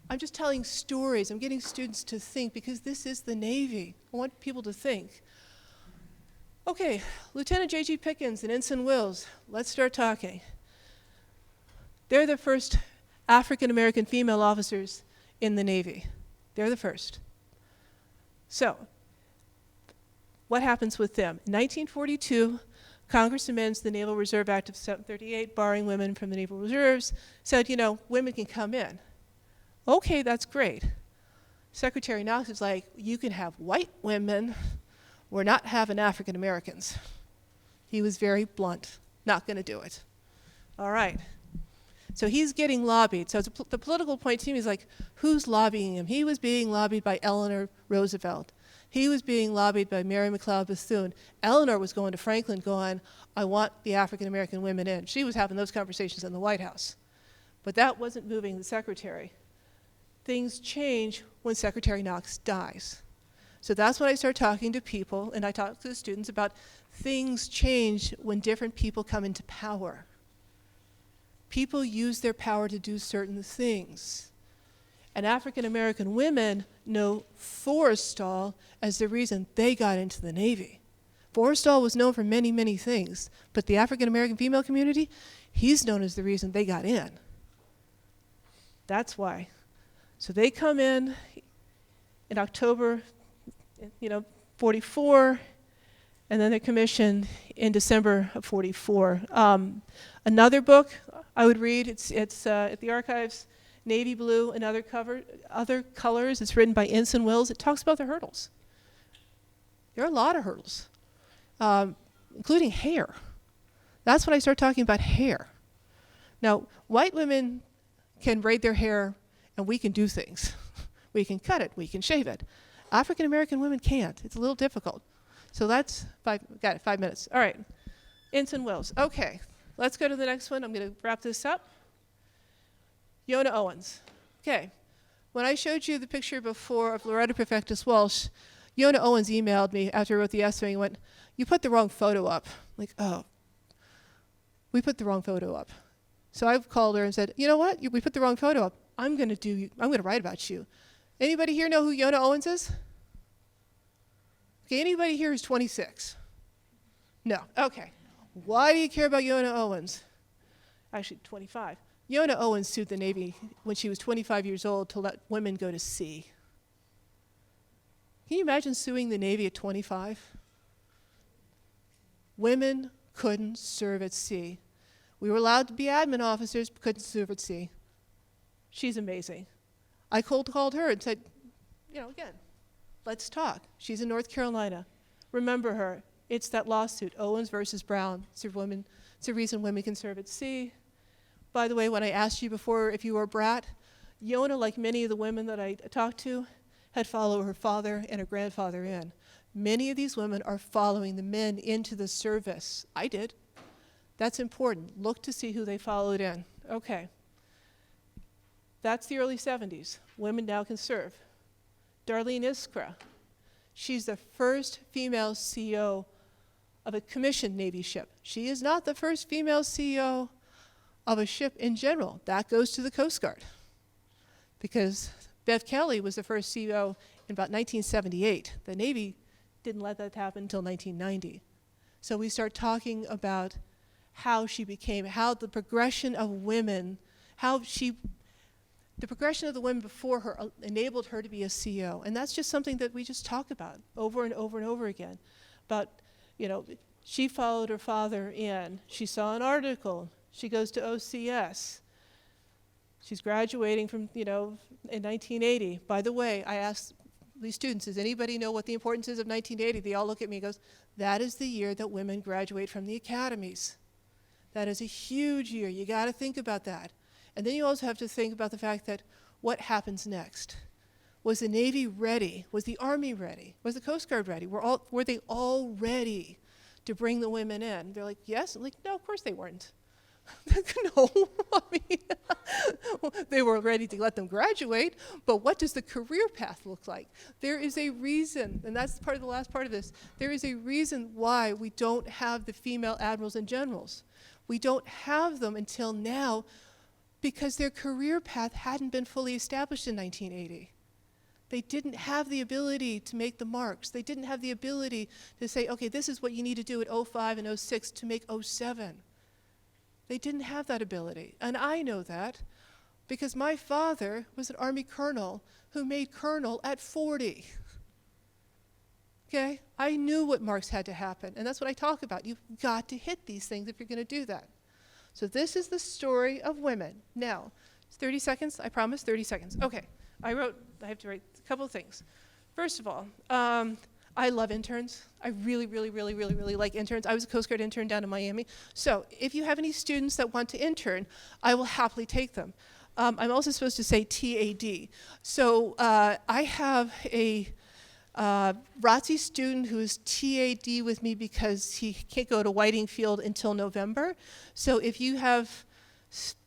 I'm just telling stories. I'm getting students to think because this is the Navy. I want people to think. Okay, Lieutenant J.G. Pickens and Ensign Wills, let's start talking. They're the first African-American female officers in the Navy. They're the first. So, what happens with them? In 1942, Congress amends the Naval Reserve Act of 1738, barring women from the Naval Reserves, said, you know, women can come in. Okay, that's great. Secretary Knox is like, you can have white women, we're not having African Americans. He was very blunt, not going to do it. All right. So he's getting lobbied. So the political point team is like, who's lobbying him? He was being lobbied by Eleanor Roosevelt. He was being lobbied by Mary McLeod Bethune. Eleanor was going to Franklin going, I want the African American women in. She was having those conversations in the White House. But that wasn't moving the secretary. Things change when Secretary Knox dies. So that's when I start talking to people, and I talk to the students about things change when different people come into power. People use their power to do certain things. And African American women know Forrestal as the reason they got into the Navy. Forrestal was known for many, many things, but the African American female community, he's known as the reason they got in. That's why. So they come in October, 44, and then they're commissioned in December of 44. Another book I would read, it's at the archives, navy blue and other colors. It's written by Ensign Wills. It talks about the hurdles. There are a lot of hurdles, including hair. That's when I start talking about hair. Now, white women can braid their hair and we can do things. We can cut it, we can shave it. African American women can't. It's a little difficult. So that's 5 minutes. All right, Ensign Wills. Okay, let's go to the next one. I'm going to wrap this up. Yona Owens. Okay, when I showed you the picture before of Loretta Perfectus Walsh, Yona Owens emailed me after I wrote the essay and went, you put the wrong photo up. I'm like, oh, we put the wrong photo up. So I've called her and said, you know what, we put the wrong photo up. I'm going to write about you. Anybody here know who Yona Owens is? Okay, anybody here who's 26? No, okay. Why do you care about Yona Owens? Actually, 25. Yona Owens sued the Navy when she was 25 years old to let women go to sea. Can you imagine suing the Navy at 25? Women couldn't serve at sea. We were allowed to be admin officers, but couldn't serve at sea. She's amazing. I cold called her and said, again, let's talk. She's in North Carolina. Remember her. It's that lawsuit, Owens versus Brown. It's the reason women can serve at sea. By the way, when I asked you before if you were a brat, Yona, like many of the women that I talked to, had followed her father and her grandfather in. Many of these women are following the men into the service. I did. That's important. Look to see who they followed in. Okay. That's the early 70s. Women now can serve. Darlene Iskra. She's the first female CEO of a commissioned Navy ship. She is not the first female CEO of a ship in general. That goes to the Coast Guard. Because Bev Kelly was the first CEO in about 1978. The Navy didn't let that happen until 1990. So we start talking about how the progression of women, the progression of the women before her enabled her to be a CEO. And that's just something that we just talk about over and over and over again. But, she followed her father in. She saw an article. She goes to OCS. She's graduating from, in 1980. By the way, I asked these students, does anybody know what the importance is of 1980? They all look at me and goes, that is the year that women graduate from the academies. That is a huge year. You got to think about that. And then you also have to think about the fact that what happens next? Was the Navy ready? Was the Army ready? Was the Coast Guard ready? Were they all ready to bring the women in? They're like, yes. I'm like, no, of course they weren't. No, I mean, they were ready to let them graduate, but what does the career path look like? There is a reason, and that's part of the last part of this, there is a reason why we don't have the female admirals and generals. We don't have them until now because their career path hadn't been fully established in 1980. They didn't have the ability to make the marks. They didn't have the ability to say, okay, this is what you need to do at 05 and 06 to make 07. They didn't have that ability. And I know that because my father was an Army colonel who made colonel at 40. Okay? I knew what marks had to happen. And that's what I talk about. You've got to hit these things if you're going to do that. So this is the story of women. Now, it's 30 seconds. I promise, 30 seconds. Okay. I have to write a couple of things. First of all, I love interns. I really, really, really, really, really like interns. I was a Coast Guard intern down in Miami. So if you have any students that want to intern, I will happily take them. I'm also supposed to say TAD. So I have a ROTC student who is TAD with me because he can't go to Whiting Field until November. So if you have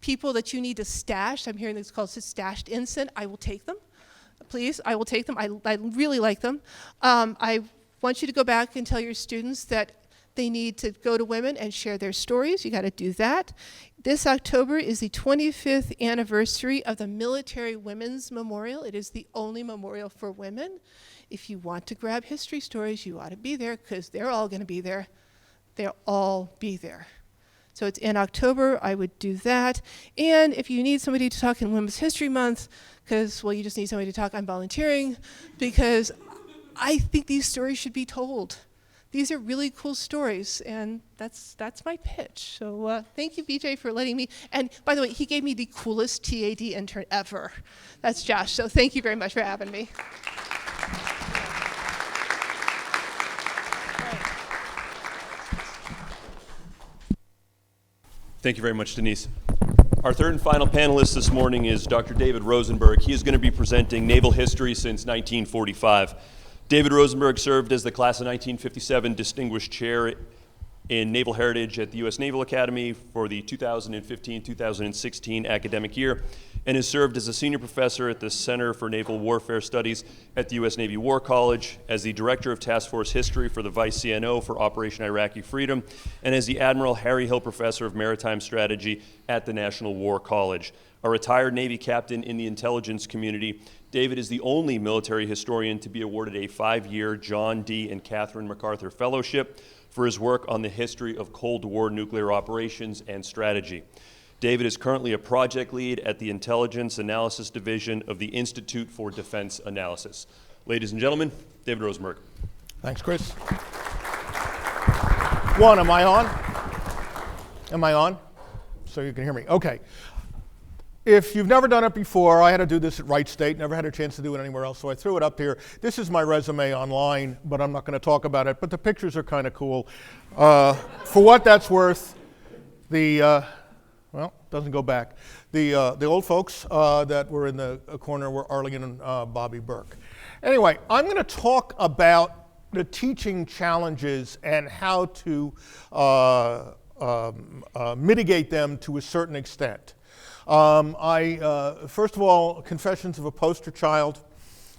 people that you need to stash, I'm hearing it's called stashed ensign, I will take them. Please, I will take them. I really like them. I want you to go back and tell your students that they need to go to women and share their stories. You got to do that. This October is the 25th anniversary of the Military Women's Memorial. It is the only memorial for women. If you want to grab history stories, you ought to be there because they're all going to be there. They'll all be there. So it's in October. I would do that. And if you need somebody to talk in Women's History Month, because, well, you just need somebody to talk, I'm volunteering, because I think these stories should be told. These are really cool stories, and that's my pitch. So thank you, BJ, for letting me. And by the way, he gave me the coolest TAD intern ever. That's Josh. So thank you very much for having me. Thank you very much, Denise. Our third and final panelist this morning is Dr. David Rosenberg. He is going to be presenting naval history since 1945. David Rosenberg served as the class of 1957 Distinguished Chair in Naval Heritage at the U.S. Naval Academy for the 2015-2016 academic year, and has served as a senior professor at the Center for Naval Warfare Studies at the U.S. Navy War College, as the Director of Task Force History for the Vice CNO for Operation Iraqi Freedom, and as the Admiral Harry Hill Professor of Maritime Strategy at the National War College. A retired Navy captain in the intelligence community, David is the only military historian to be awarded a 5-year John D. and Catherine MacArthur Fellowship for his work on the history of Cold War nuclear operations and strategy. David is currently a project lead at the Intelligence Analysis Division of the Institute for Defense Analysis. Ladies and gentlemen, David Rosenberg. Thanks, Chris. One, am I on? Am I on? So you can hear me. Okay. If you've never done it before, I had to do this at Wright State, never had a chance to do it anywhere else, so I threw it up here. This is my resume online, but I'm not going to talk about it, but the pictures are kind of cool. For what that's worth, well, doesn't go back. The old folks that were in the corner were Arlene and Bobby Burke. Anyway, I'm going to talk about the teaching challenges and how to mitigate them to a certain extent. First of all, Confessions of a Poster Child.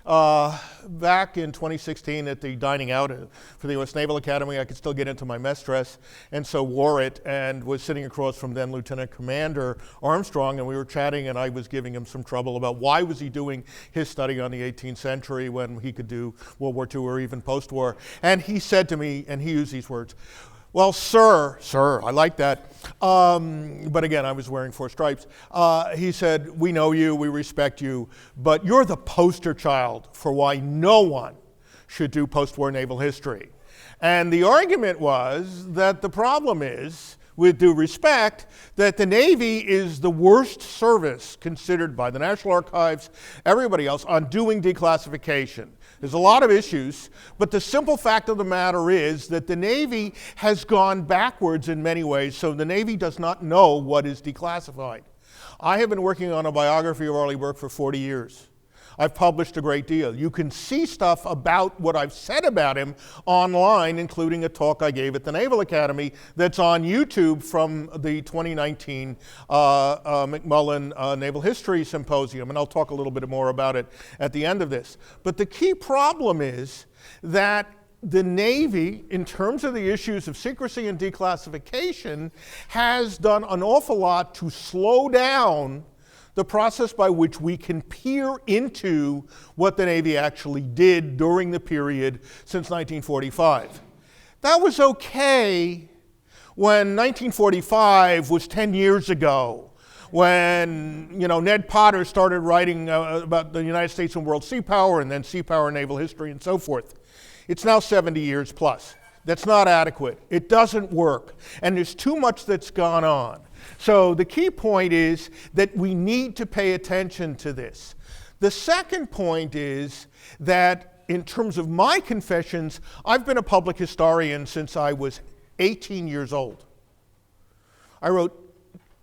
Back in 2016 at the dining out for the U.S. Naval Academy, I could still get into my mess dress, and so wore it and was sitting across from then Lieutenant Commander Armstrong, and we were chatting, and I was giving him some trouble about why was he doing his study on the 18th century when he could do World War II or even post-war. And he said to me, and he used these words, "Well, sir, I like that." But again, I was wearing 4 stripes. He said, "We know you, we respect you, but you're the poster child for why no one should do post-war naval history." And the argument was that the problem is with due respect, that the Navy is the worst service considered by the National Archives, everybody else, on doing declassification. There's a lot of issues, but the simple fact of the matter is that the Navy has gone backwards in many ways, so the Navy does not know what is declassified. I have been working on a biography of Arleigh Burke for 40 years. I've published a great deal. You can see stuff about what I've said about him online, including a talk I gave at the Naval Academy that's on YouTube from the 2019 McMullen Naval History Symposium, and I'll talk a little bit more about it at the end of this. But the key problem is that the Navy, in terms of the issues of secrecy and declassification, has done an awful lot to slow down the process by which we can peer into what the Navy actually did during the period since 1945. That was okay when 1945 was 10 years ago, when Ned Potter started writing about the United States and world sea power, and then sea power naval history and so forth. It's now 70 years plus. That's not adequate. It doesn't work, and there's too much that's gone on. So the key point is that we need to pay attention to this. The second point is that in terms of my confessions, I've been a public historian since I was 18 years old. I wrote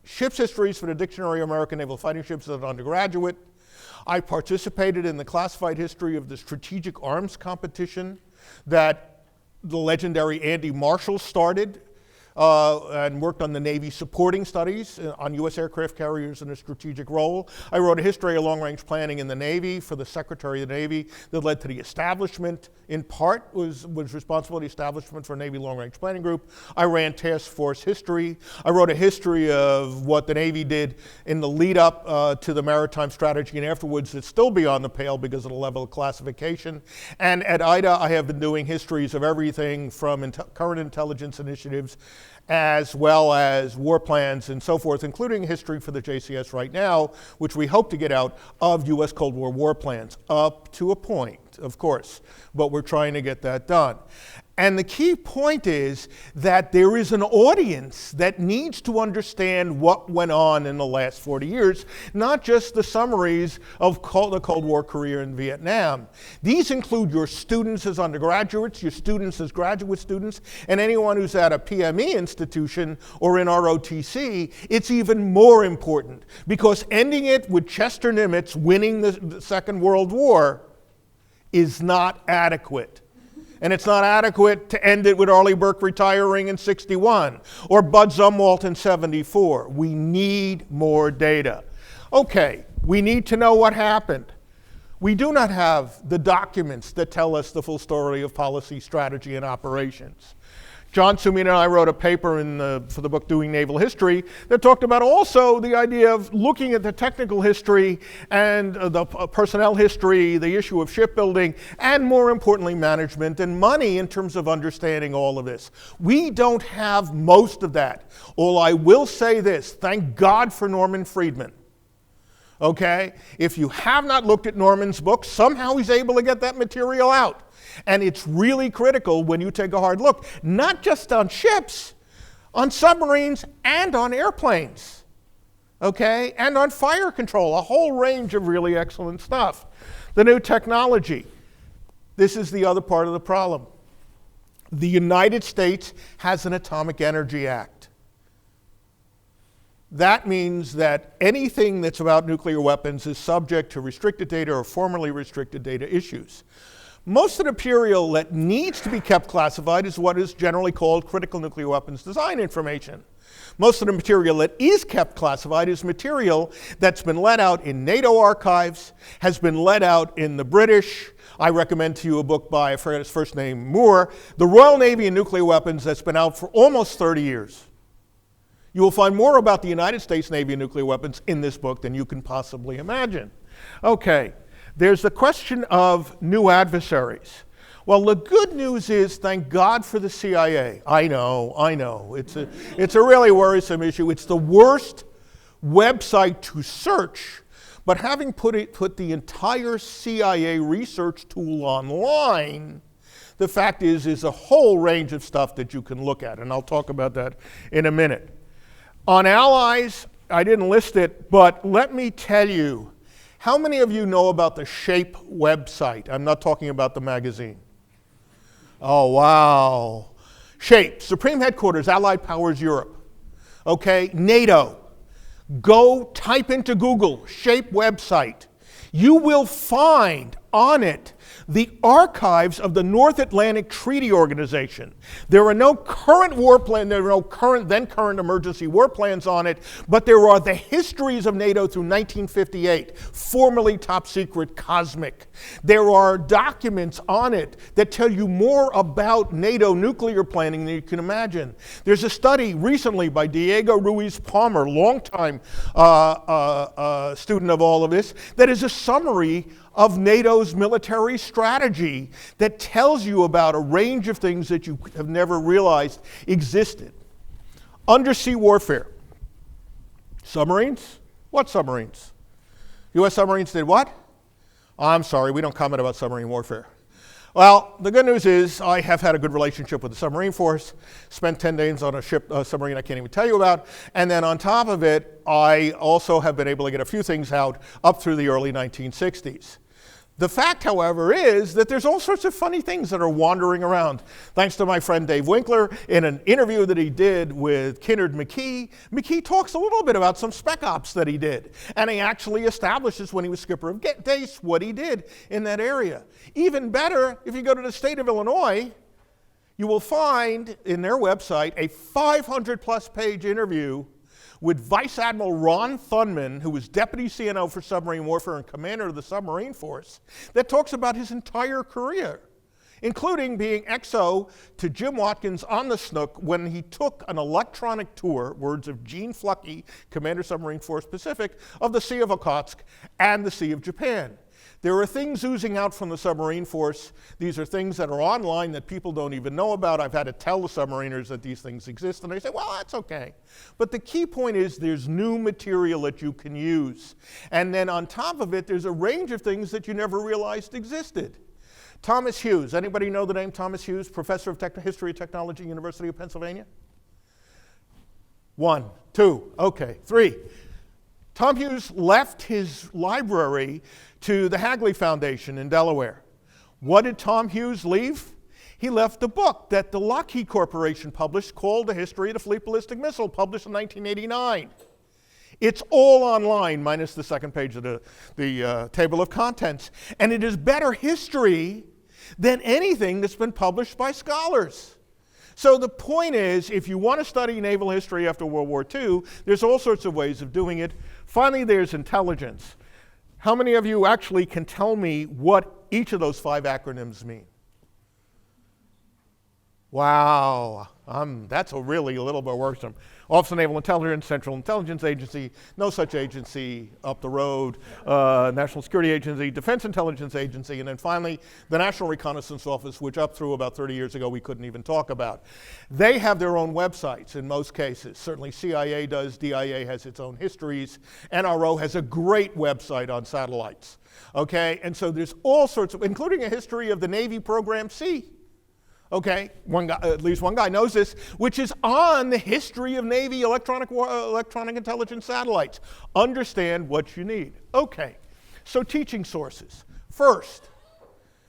ship's histories for the Dictionary of American Naval Fighting Ships as an undergraduate. I participated in the classified history of the strategic arms competition that the legendary Andy Marshall started, and worked on the Navy supporting studies on U.S. aircraft carriers in a strategic role. I wrote a history of long-range planning in the Navy for the Secretary of the Navy that led to the establishment, in part, was responsible for the establishment for a Navy long-range planning group. I ran task force history. I wrote a history of what the Navy did in the lead up to the maritime strategy and afterwards that's still beyond the pale because of the level of classification. And at IDA, I have been doing histories of everything from current intelligence initiatives as well as war plans and so forth, including history for the JCS right now, which we hope to get out of U.S. Cold War war plans, up to a point, of course, but we're trying to get that done. And the key point is that there is an audience that needs to understand what went on in the last 40 years, not just the summaries of the Cold War career in Vietnam. These include your students as undergraduates, your students as graduate students, and anyone who's at a PME institution or in ROTC. It's even more important because ending it with Chester Nimitz winning the Second World War is not adequate. And it's not adequate to end it with Arleigh Burke retiring in '61 or Bud Zumwalt in '74. We need more data. Okay, we need to know what happened. We do not have the documents that tell us the full story of policy, strategy, and operations. John Sumina and I wrote a paper for the book Doing Naval History that talked about also the idea of looking at the technical history and the personnel history, the issue of shipbuilding, and more importantly, management and money in terms of understanding all of this. We don't have most of that. All I will say this, thank God for Norman Friedman. Okay? If you have not looked at Norman's book, somehow he's able to get that material out. And it's really critical when you take a hard look, not just on ships, on submarines and on airplanes, okay? And on fire control, a whole range of really excellent stuff. The new technology. This is the other part of the problem. The United States has an Atomic Energy Act. That means that anything that's about nuclear weapons is subject to restricted data or formerly restricted data issues. Most of the material that needs to be kept classified is what is generally called critical nuclear weapons design information. Most of the material that is kept classified is material that's been let out in NATO archives, has been let out in the British. I recommend to you a book by, I forget his first name, Moore, The Royal Navy and Nuclear Weapons, that's been out for almost 30 years. You will find more about the United States Navy and nuclear weapons in this book than you can possibly imagine. Okay. There's the question of new adversaries. Well, the good news is, thank God for the CIA. I know. It's a really worrisome issue. It's the worst website to search, but having put the entire CIA research tool online, The fact is a whole range of stuff that you can look at, and I'll talk about that in a minute. On allies, I didn't list it, but let me tell you, how many of you know about the SHAPE website? I'm not talking about the magazine. Oh, wow. SHAPE, Supreme Headquarters, Allied Powers Europe. Okay, NATO. Go type into Google, SHAPE website. You will find on it the archives of the North Atlantic Treaty Organization. There are no current war plans, there are no then current emergency war plans on it, but there are the histories of NATO through 1958, formerly top secret cosmic. There are documents on it that tell you more about NATO nuclear planning than you can imagine. There's a study recently by Diego Ruiz Palmer, longtime student of all of this, that is a summary of NATO's military strategy that tells you about a range of things that you have never realized existed. Undersea warfare. Submarines? What submarines? U.S. submarines did what? I'm sorry, we don't comment about submarine warfare. Well, the good news is I have had a good relationship with the submarine force, spent 10 days on a submarine I can't even tell you about, and then on top of it, I also have been able to get a few things out up through the early 1960s. The fact, however, is that there's all sorts of funny things that are wandering around. Thanks to my friend Dave Winkler, in an interview that he did with Kinnard McKee, McKee talks a little bit about some spec ops that he did. And he actually establishes when he was skipper of Dace what he did in that area. Even better, if you go to the state of Illinois, you will find in their website a 500-plus page interview with Vice Admiral Ron Thunman, who was Deputy CNO for Submarine Warfare and Commander of the Submarine Force, that talks about his entire career, including being XO to Jim Watkins on the Snook when he took an electronic tour, words of Gene Fluckey, Commander Submarine Force Pacific, of the Sea of Okhotsk and the Sea of Japan. There are things oozing out from the submarine force. These are things that are online that people don't even know about. I've had to tell the submariners that these things exist, and they say, well, that's okay. But the key point is there's new material that you can use. And then on top of it, there's a range of things that you never realized existed. Thomas Hughes. Anybody know the name Thomas Hughes? Professor of History of Technology, University of Pennsylvania? 1, 2, okay, 3. Tom Hughes left his library to the Hagley Foundation in Delaware. What did Tom Hughes leave? He left a book that the Lockheed Corporation published called The History of the Fleet Ballistic Missile, published in 1989. It's all online, minus the second page of the table of contents. And it is better history than anything that's been published by scholars. So the point is, if you want to study naval history after World War II, there's all sorts of ways of doing it. Finally, there's intelligence. How many of you actually can tell me what each of those 5 acronyms mean? Wow, that's really a little bit worrisome. Office of Naval Intelligence, Central Intelligence Agency, no such agency up the road, National Security Agency, Defense Intelligence Agency, and then finally the National Reconnaissance Office, which up through about 30 years ago we couldn't even talk about. They have their own websites in most cases. Certainly CIA does, DIA has its own histories, NRO has a great website on satellites. Okay, and so there's all sorts of, including a history of the Navy Program C. Okay, at least one guy knows this, which is on the history of Navy electronic intelligence satellites. Understand what you need. Okay, so teaching sources. First,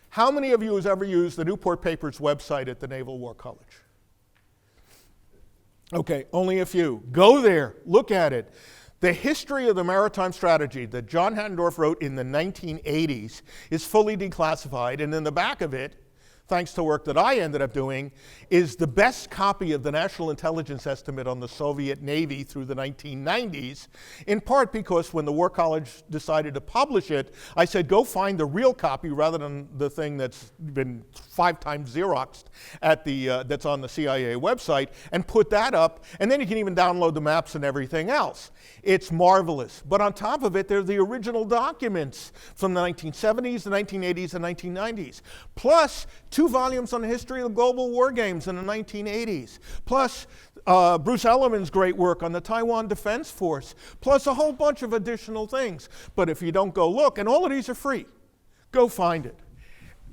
how many of you has ever used the Newport Papers website at the Naval War College? Okay, only a few. Go there, look at it. The history of the maritime strategy that John Haddendorf wrote in the 1980s is fully declassified, and in the back of it, thanks to work that I ended up doing, is the best copy of the National Intelligence Estimate on the Soviet Navy through the 1990s, in part because when the War College decided to publish it, I said, go find the real copy rather than the thing that's been 5 times Xeroxed at that's on the CIA website, and put that up, and then you can even download the maps and everything else. It's marvelous. But on top of it, they're the original documents from the 1970s, the 1980s, and 1990s, plus 2 volumes on the history of the global war games in the 1980s, plus Bruce Ellerman's great work on the Taiwan Defense Force, plus a whole bunch of additional things. But if you don't go look, and all of these are free, go find it.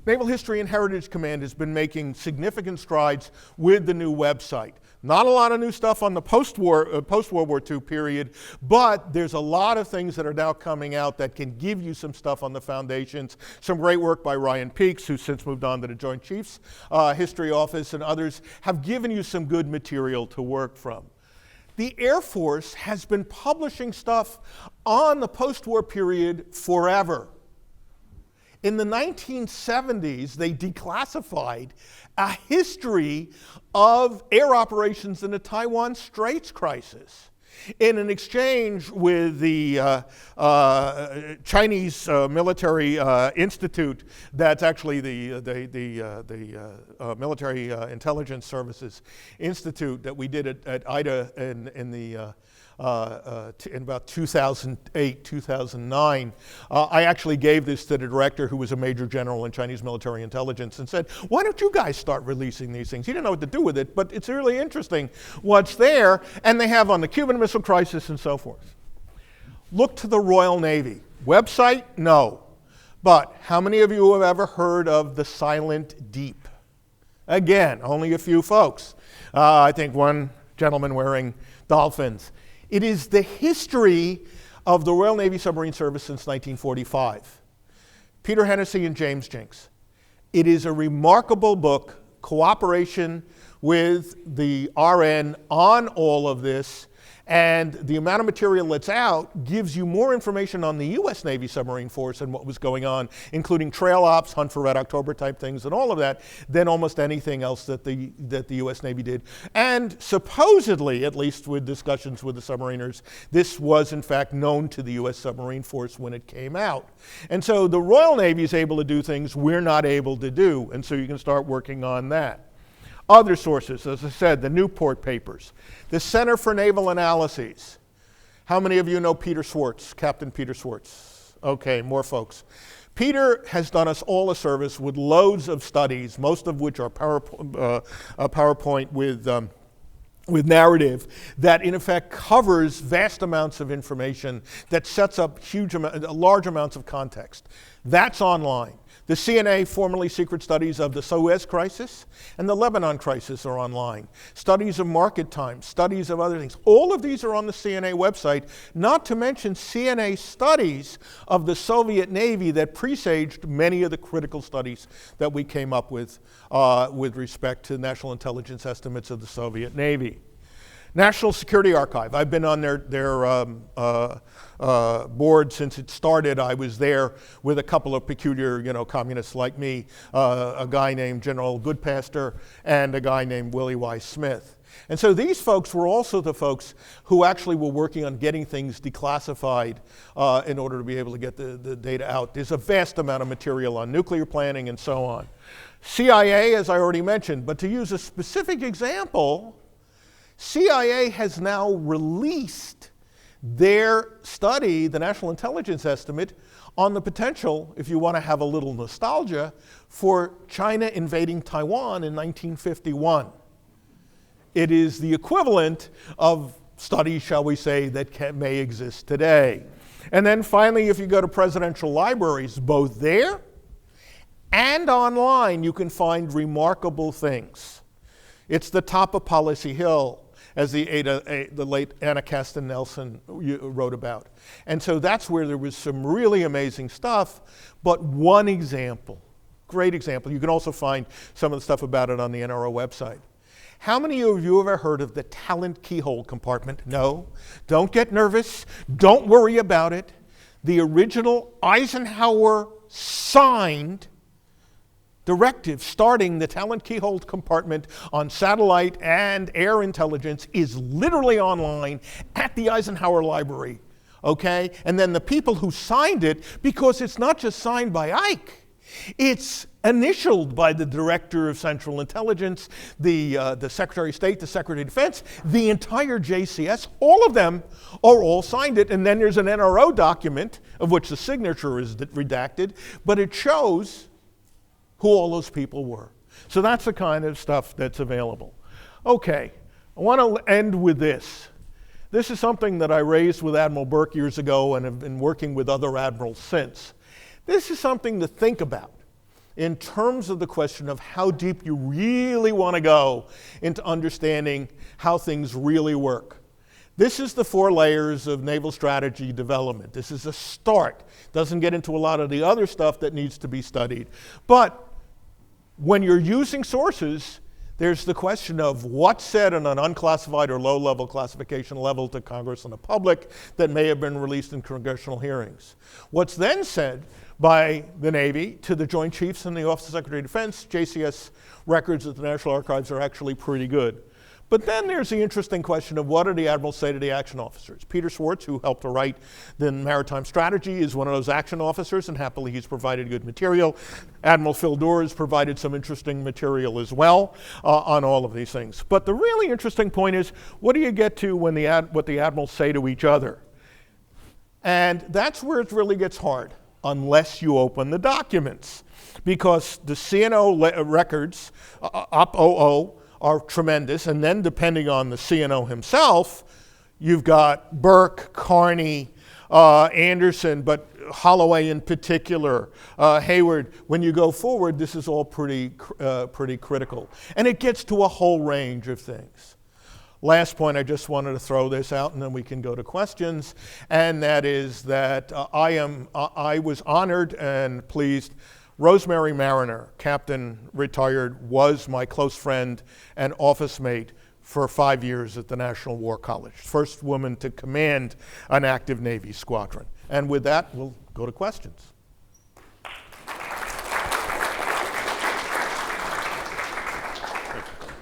Naval History and Heritage Command has been making significant strides with the new website. Not a lot of new stuff on the post-World War II period, but there's a lot of things that are now coming out that can give you some stuff on the foundations. Some great work by Ryan Peaks, who's since moved on to the Joint Chiefs History Office, and others have given you some good material to work from. The Air Force has been publishing stuff on the post-war period forever. In the 1970s, they declassified a history of air operations in the Taiwan Straits crisis in an exchange with the Chinese Military Institute, that's actually the Military Intelligence Services Institute that we did at IDA in about 2008, 2009. I actually gave this to the director, who was a major general in Chinese military intelligence, and said, why don't you guys start releasing these things? He didn't know what to do with it, but it's really interesting what's there, and they have on the Cuban Missile Crisis and so forth. Look to the Royal Navy. Website? No. But how many of you have ever heard of the Silent Deep? Again, only a few folks. I think one gentleman wearing dolphins. It is the history of the Royal Navy Submarine Service since 1945. Peter Hennessy and James Jinks. It is a remarkable book, cooperation with the RN on all of this, and the amount of material that's out gives you more information on the U.S. Navy submarine force and what was going on, including trail ops, Hunt for Red October type things, and all of that, than almost anything else that the U.S. Navy did. And supposedly, at least with discussions with the submariners, this was in fact known to the U.S. submarine force when it came out. And so the Royal Navy is able to do things we're not able to do, and so you can start working on that. Other sources, as I said, the Newport papers, the Center for Naval Analyses. How many of you know Peter Swartz, Captain Peter Swartz? Okay, more folks. Peter has done us all a service with loads of studies, most of which are PowerPoint with narrative, that in effect covers vast amounts of information that sets up large amounts of context. That's online. The CNA, formerly Secret Studies of the Suez Crisis and the Lebanon Crisis, are online. Studies of market time, studies of other things. All of these are on the CNA website, not to mention CNA studies of the Soviet Navy that presaged many of the critical studies that we came up with respect to national intelligence estimates of the Soviet Navy. National Security Archive. I've been on their board since it started. I was there with a couple of peculiar, communists like me, a guy named General Goodpaster and a guy named Willie Y. Smith. And so these folks were also the folks who actually were working on getting things declassified in order to be able to get the data out. There's a vast amount of material on nuclear planning and so on. CIA, as I already mentioned, but to use a specific example, CIA has now released their study, the National Intelligence Estimate, on the potential, if you want to have a little nostalgia, for China invading Taiwan in 1951. It is the equivalent of studies, shall we say, that may exist today. And then finally, if you go to presidential libraries, both there and online, you can find remarkable things. It's the top of Policy Hill, as the late Anna Caston Nelson wrote about. And so that's where there was some really amazing stuff, but one example, great example. You can also find some of the stuff about it on the NRO website. How many of you have ever heard of the talent keyhole compartment? No, don't get nervous, don't worry about it. The original Eisenhower signed directive starting the talent keyhole compartment on satellite and air intelligence is literally online at the Eisenhower Library, okay? And then the people who signed it, because it's not just signed by Ike, it's initialed by the Director of Central Intelligence, the Secretary of State, the Secretary of Defense, the entire JCS, all of them are all signed it, and then there's an NRO document of which the signature is redacted, but it shows who all those people were. So that's the kind of stuff that's available. Okay, I want to end with this. This is something that I raised with Admiral Burke years ago and have been working with other admirals since. This is something to think about. in terms of the question of how deep you really want to go into understanding how things really work. This is the 4 layers of naval strategy development. This is a start. Doesn't get into a lot of the other stuff that needs to be studied. But when you're using sources, there's the question of what's said on an unclassified or low-level classification level to Congress and the public that may have been released in congressional hearings. What's then said by the Navy to the Joint Chiefs and the Office of Secretary of Defense, JCS records at the National Archives are actually pretty good. But then there's the interesting question of what do the admirals say to the action officers? Peter Schwartz, who helped to write the maritime strategy, is one of those action officers, and happily he's provided good material. Admiral Phil Dorr has provided some interesting material as well on all of these things. But the really interesting point is, what do you get to when what the admirals say to each other? And that's where it really gets hard, unless you open the documents. Because the CNO records, Op 00, are tremendous, and then depending on the CNO himself, you've got Burke, Carney, Anderson, but Holloway in particular, Hayward. When you go forward, this is all pretty critical. And it gets to a whole range of things. Last point, I just wanted to throw this out, and then we can go to questions, and that is that I was honored and pleased. Rosemary Mariner, captain retired, was my close friend and office mate for 5 years at the National War College. First woman to command an active Navy squadron. And with that, we'll go to questions.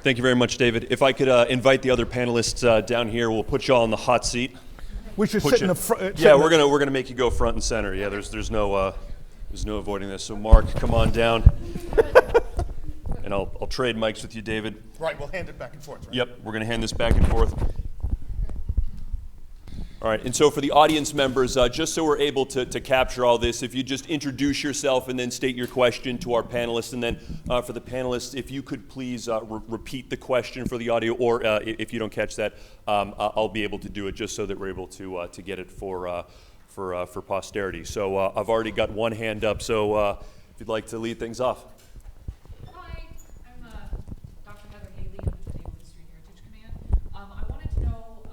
Thank you very much, David. If I could invite the other panelists down here, we'll put you all in the hot seat. We should sit in the front. Yeah, we're gonna make you go front and center. Yeah, there's no avoiding this. So Mark, come on down. And I'll trade mics with you, David. Right, we'll hand it back and forth. Right? Yep, we're going to hand this back and forth. All right, and so for the audience members, just so we're able to capture all this, if you just introduce yourself and then state your question to our panelists, and then for the panelists, if you could please repeat the question for the audio, or if you don't catch that, I'll be able to do it just so that we're able to get it for posterity. So I've already got one hand up, so if you'd like to lead things off. Hi, I'm Dr. Heather Haley of the Naval History and Heritage Command. I wanted to know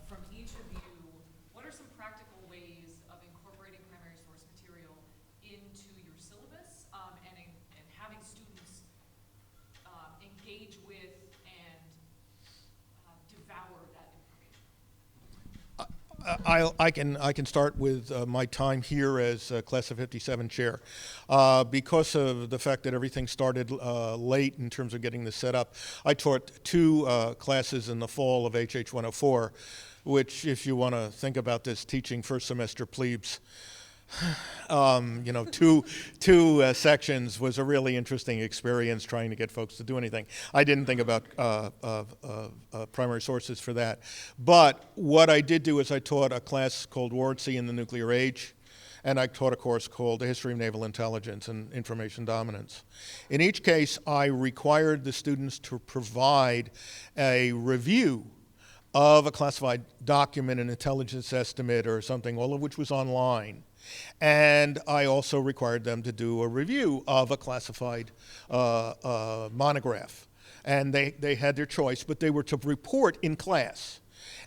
from each of you, what are some practical ways of incorporating primary source material into your syllabus and having students engage with and devour that information? I can start with my time here as Class of 57 chair. Because of the fact that everything started late in terms of getting this set up, I taught 2 classes in the fall of HH 104, which, if you want to think about this, teaching first semester plebes, two sections was a really interesting experience trying to get folks to do anything. I didn't think about primary sources for that. But what I did do is I taught a class called War at Sea in the Nuclear Age, and I taught a course called The History of Naval Intelligence and Information Dominance. In each case, I required the students to provide a review of a classified document, an intelligence estimate or something, all of which was online. And I also required them to do a review of a classified monograph. And they had their choice, but they were to report in class.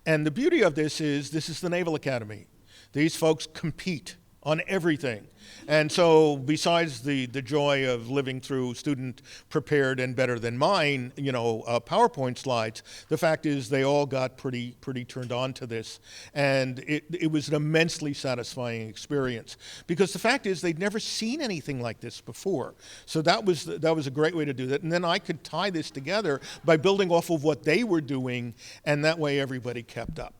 And the beauty of this is the Naval Academy. These folks compete on everything. And so besides the joy of living through student prepared and better than mine, PowerPoint slides, the fact is they all got pretty turned on to this. And it was an immensely satisfying experience, because the fact is they'd never seen anything like this before. So that was a great way to do that. And then I could tie this together by building off of what they were doing, and that way everybody kept up.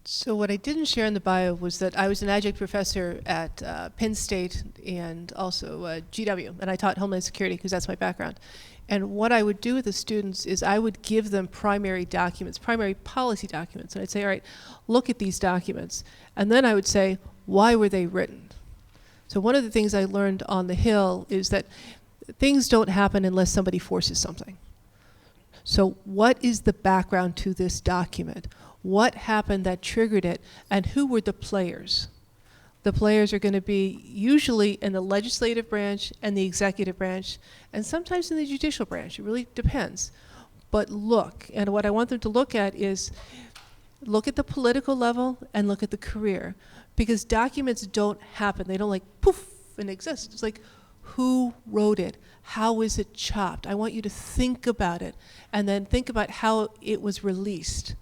So what I didn't share in the bio was that I was an adjunct professor at Penn State and also GW, and I taught Homeland Security because that's my background. And what I would do with the students is I would give them primary documents, primary policy documents, and I'd say, all right, look at these documents. And then I would say, why were they written? So one of the things I learned on the Hill is that things don't happen unless somebody forces something. So what is the background to this document? What happened that triggered it, and who were the players? The players are going to be usually in the legislative branch and the executive branch, and sometimes in the judicial branch. It really depends. But look, and what I want them to look at is look at the political level and look at the career. Because documents don't happen. They don't like poof and exist. It's like, who wrote it? How is it chopped? I want you to think about it and then think about how it was released.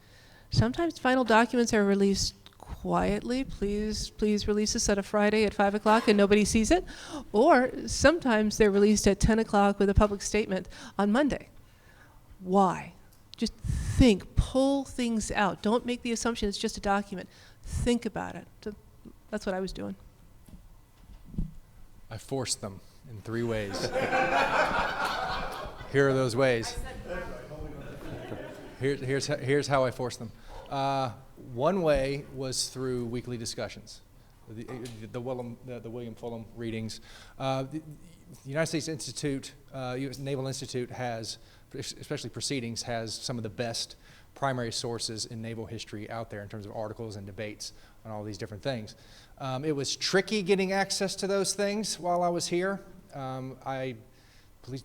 Sometimes final documents are released quietly. Please release this on a Friday at 5 o'clock and nobody sees it. Or sometimes they're released at 10 o'clock with a public statement on Monday. Why? Just think, pull things out. Don't make the assumption it's just a document. Think about it. So that's what I was doing. I forced them in 3 ways. Here are those ways. Here's how I forced them. One way was through weekly discussions, the William Fulham readings. The United States Institute, U.S. Naval Institute has, especially Proceedings, has some of the best primary sources in naval history out there in terms of articles and debates on all these different things. It was tricky getting access to those things while I was here. Please,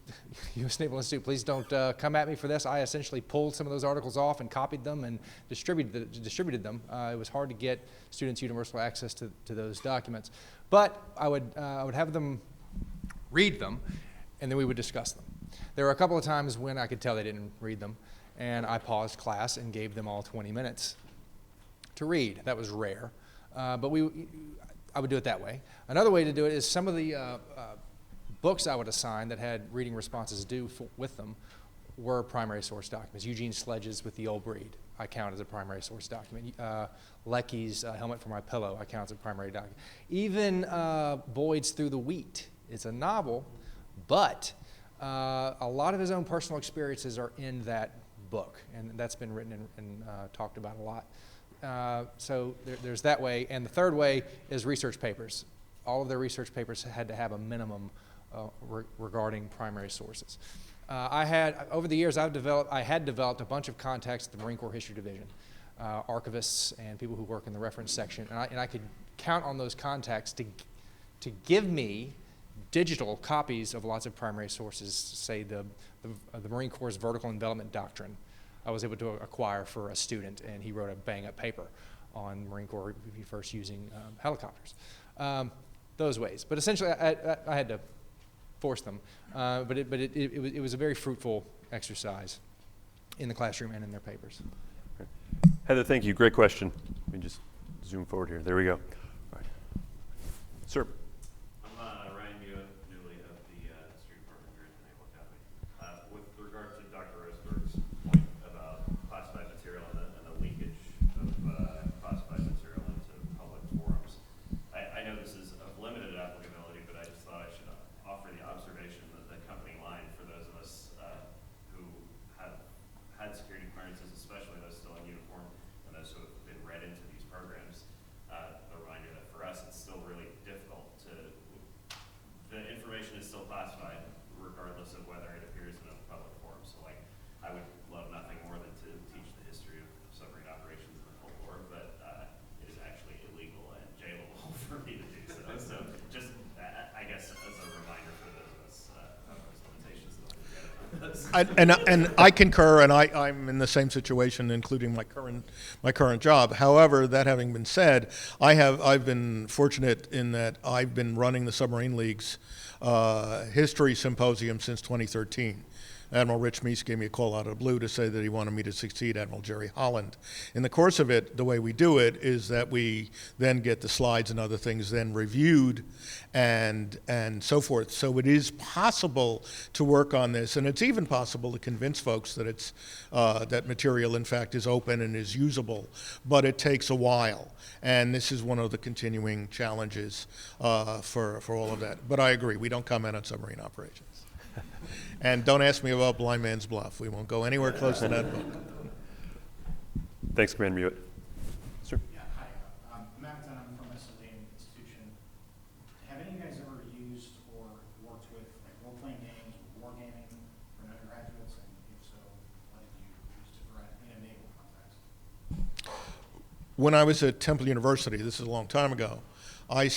U.S. Naval Institute, please don't come at me for this. I essentially pulled some of those articles off and copied them and distributed them. It was hard to get students universal access to those documents. But I would have them read them, and then we would discuss them. There were a couple of times when I could tell they didn't read them, and I paused class and gave them all 20 minutes to read. That was rare, but I would do it that way. Another way to do it is some of the books I would assign that had reading responses due with them were primary source documents. Eugene Sledge's With the Old Breed, I count as a primary source document. Lecky's Helmet for My Pillow, I count as a primary document. Even Boyd's Through the Wheat. It's a novel, but a lot of his own personal experiences are in that book, and that's been written and talked about a lot. So there's that way. And the third way is research papers. All of their research papers had to have a minimum regarding primary sources. Over the years, I had developed a bunch of contacts at the Marine Corps History Division, archivists and people who work in the reference section, and I could count on those contacts to give me digital copies of lots of primary sources. Say the Marine Corps' vertical envelopment doctrine, I was able to acquire for a student, and he wrote a bang-up paper on Marine Corps first using helicopters. Those ways, but essentially I had to force them. But it was a very fruitful exercise in the classroom and in their papers. Heather, thank you. Great question. Let me just zoom forward here. There we go. All right. Sir. I'm Ryan Muir, newly of the History Department here at the Naval Academy. With regard to Dr. Rosenberg's point about classified material and the linkage of classified material into public forums, I know this is of limited applicability, but I just thought I should offer the observation that the company line for those of us who have had security clearances, especially those still in uniform and those who have been read into these programs, a reminder that for us it's still really difficult the information is still classified regardless of whether it appears in a public forum. So like, I would love nothing more than to teach the history of submarine operations in the Cold War, but it is actually illegal and jailable for me to do so. So just, I guess, as a reminder for those of us of those limitations, don't forget about those. And I concur, and I'm in the same situation, including my current job. However, that having been said, I've been fortunate in that I've been running the Submarine League's history symposium since 2013. Admiral Rich Meese gave me a call out of the blue to say that he wanted me to succeed Admiral Jerry Holland. In the course of it, the way we do it is that we then get the slides and other things then reviewed and so forth. So it is possible to work on this, and it's even possible to convince folks that it's that material in fact is open and is usable, but it takes a while. And this is one of the continuing challenges for all of that. But I agree, we don't comment on submarine operations. And don't ask me about Blind Man's Bluff. We won't go anywhere close to that book. Thanks, Commander Mewitt. Sir. Yeah, hi. Matt Dunham from SLA Institution. Have any of you guys ever used or worked with like role-playing games or wargaming for undergraduates? And if so, what have you used to provide in a naval context? When I was at Temple University, this is a long time ago, I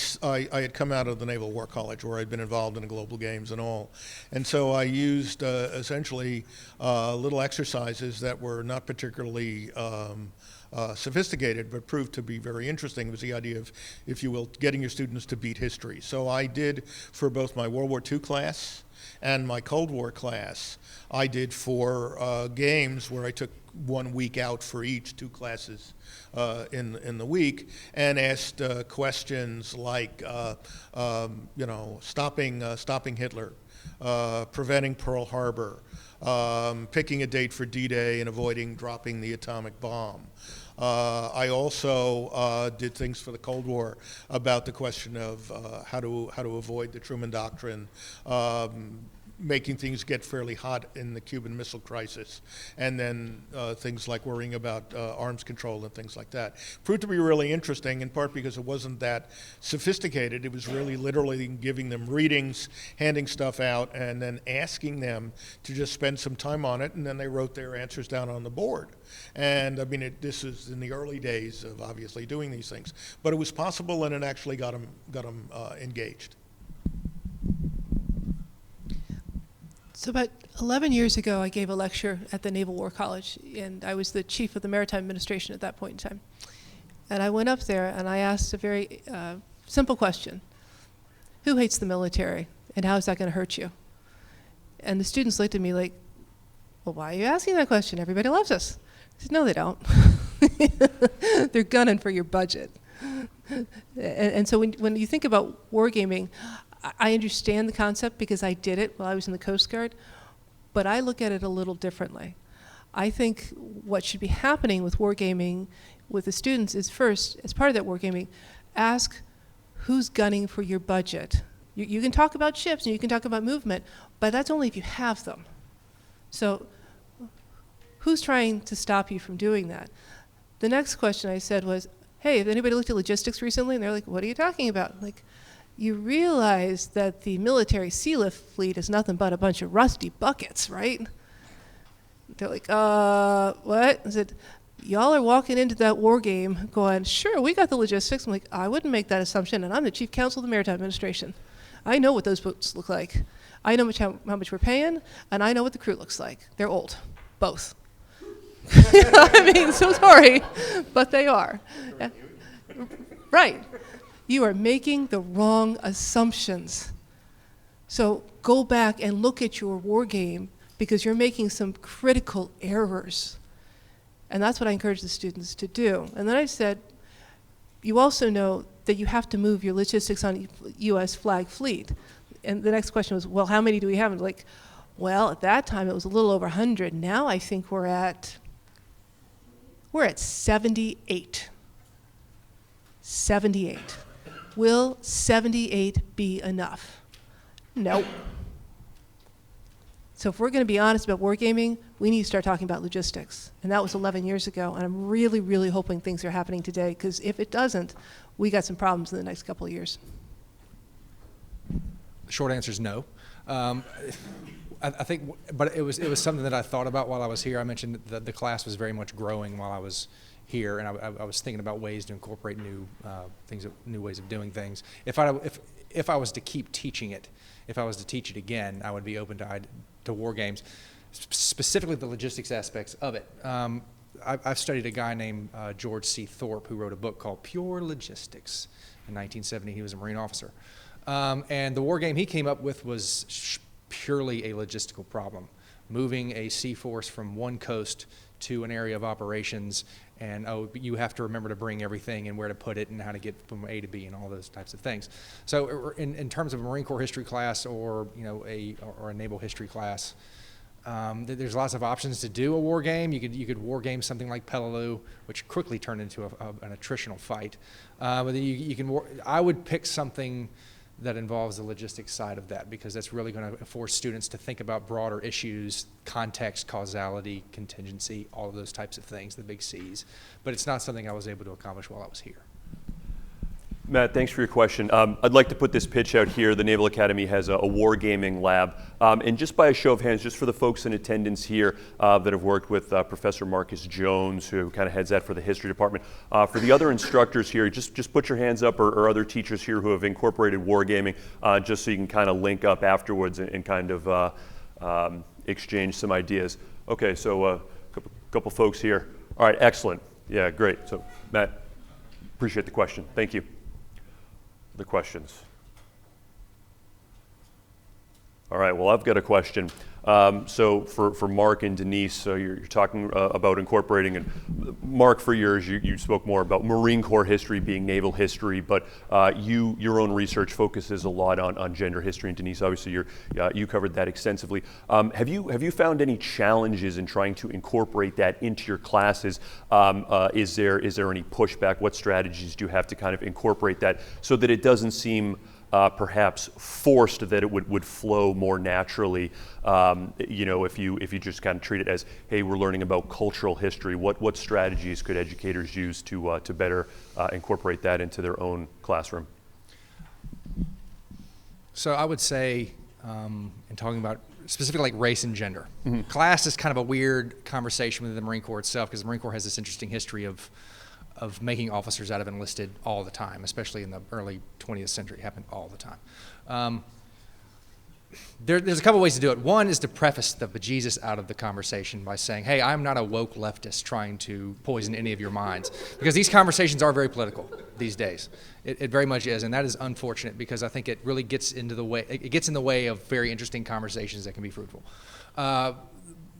had come out of the Naval War College where I'd been involved in the global games and all. And so I used essentially little exercises that were not particularly sophisticated, but proved to be very interesting. It was the idea of, if you will, getting your students to beat history. So I did for both my World War II class and my Cold War class, I did 4 games where I took 1 week out for each, 2 classes in the week, and asked questions like, you know, stopping Hitler, preventing Pearl Harbor, picking a date for D-Day and avoiding dropping the atomic bomb. I also did things for the Cold War about the question of how to avoid the Truman Doctrine, making things get fairly hot in the Cuban Missile Crisis, and then things like worrying about arms control and things like that. Proved to be really interesting, in part because it wasn't that sophisticated. It was really literally giving them readings, handing stuff out, and then asking them to just spend some time on it, and then they wrote their answers down on the board. And I mean, this is in the early days of obviously doing these things, but it was possible, and it actually got them engaged. So about 11 years ago, I gave a lecture at the Naval War College, and I was the chief of the Maritime Administration at that point in time. And I went up there and I asked a very simple question. Who hates the military, and how is that going to hurt you? And the students looked at me like, well, why are you asking that question? Everybody loves us. I said, no, they don't. They're gunning for your budget. And so when you think about wargaming, I understand the concept because I did it while I was in the Coast Guard, but I look at it a little differently. I think what should be happening with wargaming with the students is, first, as part of that wargaming, ask who's gunning for your budget. You can talk about ships and you can talk about movement, but that's only if you have them. So who's trying to stop you from doing that? The next question I said was, hey, have anybody looked at logistics recently? And they're like, what are you talking about? Like, you realize that the military sea lift fleet is nothing but a bunch of rusty buckets, right? They're like, what? I said, y'all are walking into that war game going, sure, we got the logistics. I'm like, I wouldn't make that assumption, and I'm the chief counsel of the Maritime Administration. I know what those boats look like. I know how much we're paying, and I know what the crew looks like. They're old, both. I mean, so sorry, but they are. Yeah. Right. You are making the wrong assumptions. So go back and look at your war game, because you're making some critical errors. And that's what I encourage the students to do. And then I said, you also know that you have to move your logistics on U.S. flag fleet. And the next question was, well, how many do we have? And like, well, at that time it was a little over 100. Now I think we're at 78. 78. Will 78 be enough? No. So if we're going to be honest about wargaming, we need to start talking about logistics. And that was 11 years ago, and I'm really, really hoping things are happening today, because if it doesn't, we got some problems in the next couple of years. The short answer is no. I think, but it was something that I thought about while I was here. I mentioned that the class was very much growing while I was here, and I was thinking about ways to incorporate new things, new ways of doing things. If I was to keep teaching it, if I was to teach it again, I would be open to war games, specifically the logistics aspects of it. I've studied a guy named George C. Thorpe, who wrote a book called Pure Logistics in 1970. He was a Marine officer, and the war game he came up with was purely a logistical problem, moving a sea force from one coast to an area of operations, and you have to remember to bring everything and where to put it and how to get from A to B and all those types of things. So in terms of a Marine Corps history class or a naval history class, there's lots of options to do a war game. You could war game something like Peleliu, which quickly turned into an attritional fight. But then I would pick something that involves the logistics side of that, because that's really going to force students to think about broader issues, context, causality, contingency, all of those types of things, the big C's. But it's not something I was able to accomplish while I was here. Matt, thanks for your question. I'd like to put this pitch out here. The Naval Academy has a wargaming lab. And just by a show of hands, just for the folks in attendance here that have worked with Professor Marcus Jones, who kind of heads that for the history department. For the other instructors here, just put your hands up, or other teachers here who have incorporated wargaming, just so you can kind of link up afterwards and kind of exchange some ideas. Okay, so a couple folks here. All right, excellent. Yeah, great. So Matt, appreciate the question. Thank you. Other questions? All right, well, I've got a question. So for Mark and Denise, so you're talking about incorporating, and Mark, for yours, you spoke more about Marine Corps history being naval history, but your own research focuses a lot on gender history, and Denise, obviously, you covered that extensively. Have you found any challenges in trying to incorporate that into your classes? Is there any pushback? What strategies do you have to kind of incorporate that so that it doesn't seem perhaps forced, that it would flow more naturally, if you just kind of treat it as, hey, we're learning about cultural history. What strategies could educators use to better incorporate that into their own classroom? So I would say, in talking about specifically like race and gender, class is kind of a weird conversation within the Marine Corps itself, because the Marine Corps has this interesting history of making officers out of enlisted all the time, especially in the early 20th century. It happened all the time. There's a couple ways to do it. One is to preface the bejesus out of the conversation by saying, hey, I'm not a woke leftist trying to poison any of your minds, because these conversations are very political these days. It very much is, and that is unfortunate, because I think it really gets into the way, it gets in the way of very interesting conversations that can be fruitful.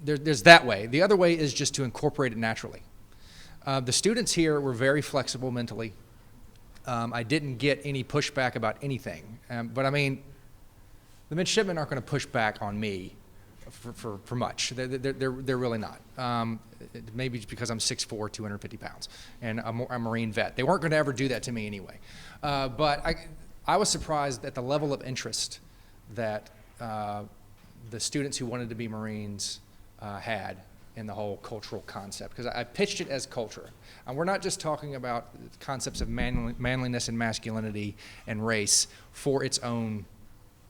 There's that way. The other way is just to incorporate it naturally. The students here were very flexible mentally. I didn't get any pushback about anything. But I mean, the midshipmen aren't going to push back on me for much. They're really not. Maybe just because I'm 6'4", 250 pounds, and I'm a Marine vet. They weren't going to ever do that to me anyway. But I was surprised at the level of interest that the students who wanted to be Marines had in the whole cultural concept, because I pitched it as culture. And we're not just talking about concepts of manliness and masculinity and race for its own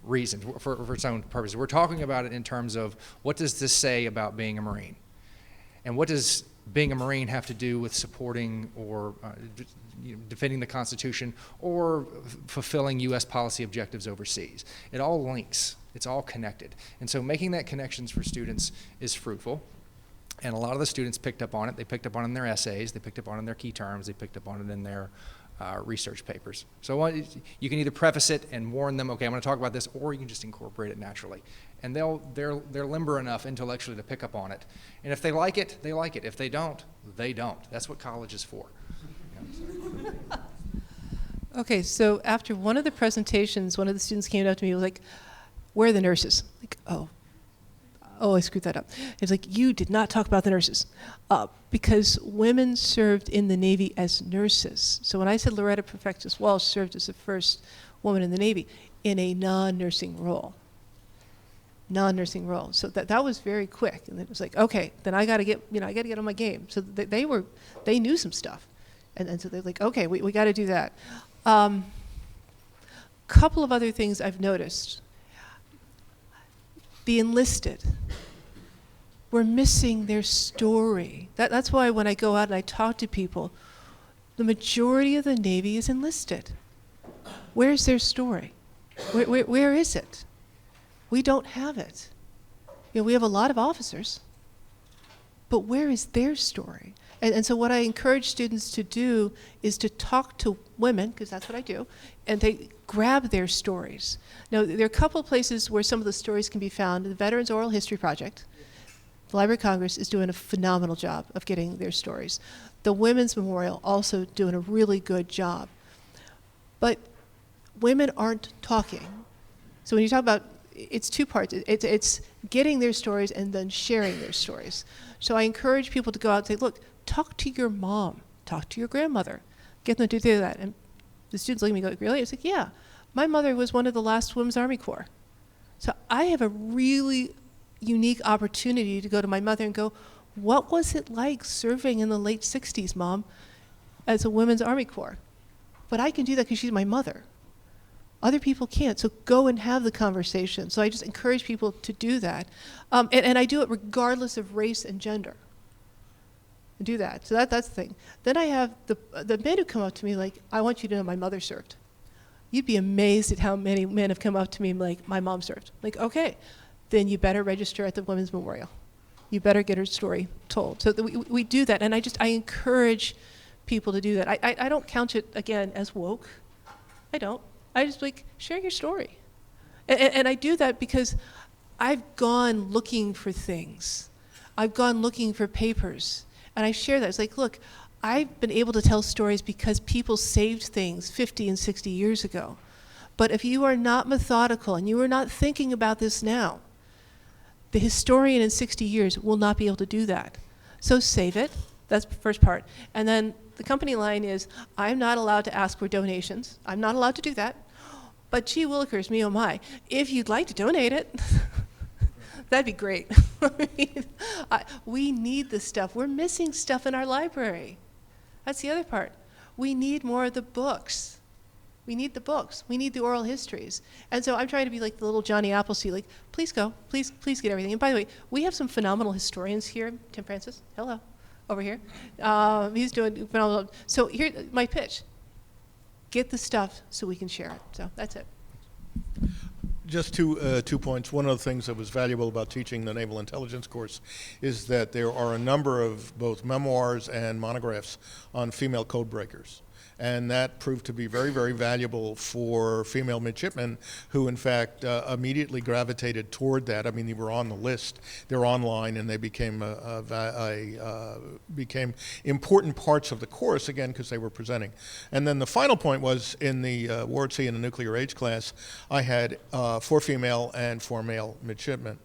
reasons, for its own purposes. We're talking about it in terms of, what does this say about being a Marine? And what does being a Marine have to do with supporting or defending the Constitution or fulfilling U.S. policy objectives overseas? It all links. It's all connected. And so making that connections for students is fruitful. And a lot of the students picked up on it. They picked up on it in their essays. They picked up on it in their key terms. They picked up on it in their research papers. So you can either preface it and warn them, okay, I'm going to talk about this, or you can just incorporate it naturally. And they're limber enough intellectually to pick up on it. And if they like it, they like it. If they don't, they don't. That's what college is for. Okay, so after one of the presentations, one of the students came up to me and was like, where are the nurses? Like, oh, I screwed that up. It's like, you did not talk about the nurses. Because women served in the Navy as nurses. So when I said Loretta Perfectus Walsh served as the first woman in the Navy in a non-nursing role. Non-nursing role. So that was very quick. And it was like, okay, then I gotta get on my game. So they knew some stuff. And so they're like, okay, we gotta do that. Couple of other things I've noticed. The enlisted, we're missing their story. That's why when I go out and I talk to people, the majority of the Navy is enlisted. Where's their story? Where is it? We don't have it. We have a lot of officers, but where is their story? And so what I encourage students to do is to talk to women, because that's what I do, and they grab their stories. Now, there are a couple of places where some of the stories can be found. The Veterans Oral History Project, the Library of Congress is doing a phenomenal job of getting their stories. The Women's Memorial also doing a really good job. But women aren't talking. So when you talk about, it's two parts. It's getting their stories and then sharing their stories. So I encourage people to go out and say, look, talk to your mom, talk to your grandmother, get them to do that. And the students look at me and go, really? It's like, yeah, my mother was one of the last Women's Army Corps. So I have a really unique opportunity to go to my mother and go, what was it like serving in the late 60s, Mom, as a Women's Army Corps? but I can do that because she's my mother. Other people can't, so go and have the conversation. So I just encourage people to do that. And I do it regardless of race and gender. Do that. So that's the thing. Then I have the men who come up to me like, I want you to know my mother served. You'd be amazed at how many men have come up to me like, my mom served. Like, okay, then you better register at the Women's Memorial. You better get her story told. So we do that, and I encourage people to do that. I don't count it, again, as woke. I don't. I just like, share your story. And I do that because I've gone looking for things. I've gone looking for papers. And I share that. It's like, look, I've been able to tell stories because people saved things 50 and 60 years ago. But if you are not methodical and you are not thinking about this now, the historian in 60 years will not be able to do that. So save it. That's the first part. And then the company line is, I'm not allowed to ask for donations. I'm not allowed to do that. But gee willikers, me oh my, if you'd like to donate it, that'd be great. I mean, we need this stuff. We're missing stuff in our library. That's the other part. We need more of the books. We need the books. We need the oral histories. And so I'm trying to be like the little Johnny Appleseed, like, please go, please get everything. And by the way, we have some phenomenal historians here. Tim Francis, hello, over here. He's doing phenomenal. So here's my pitch. Get the stuff so we can share it. So that's it. Just 2 points. One of the things that was valuable about teaching the Naval Intelligence course is that there are a number of both memoirs and monographs on female code breakers. And that proved to be very, very valuable for female midshipmen who, in fact, immediately gravitated toward that. I mean, they were on the list. They're online, and they became became important parts of the course, again, because they were presenting. And then the final point was in the War at Sea and the Nuclear Age class, I had 4 female and 4 male midshipmen.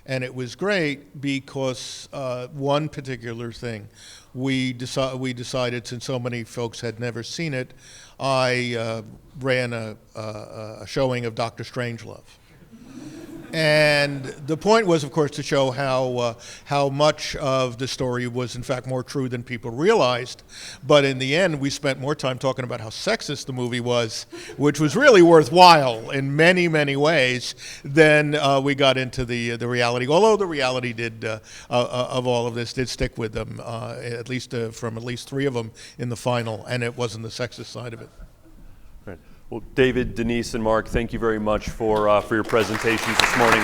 And it was great because one particular thing, we decided, since so many folks had never seen it, I ran a showing of Dr. Strangelove. And the point was, of course, to show how much of the story was, in fact, more true than people realized. But in the end, we spent more time talking about how sexist the movie was, which was really worthwhile in many, many ways, than we got into the reality. Although the reality did of all of this did stick with them, at least from at least 3 of them in the final, and it wasn't the sexist side of it. Well, David, Denise, and Mark, thank you very much for your presentations this morning.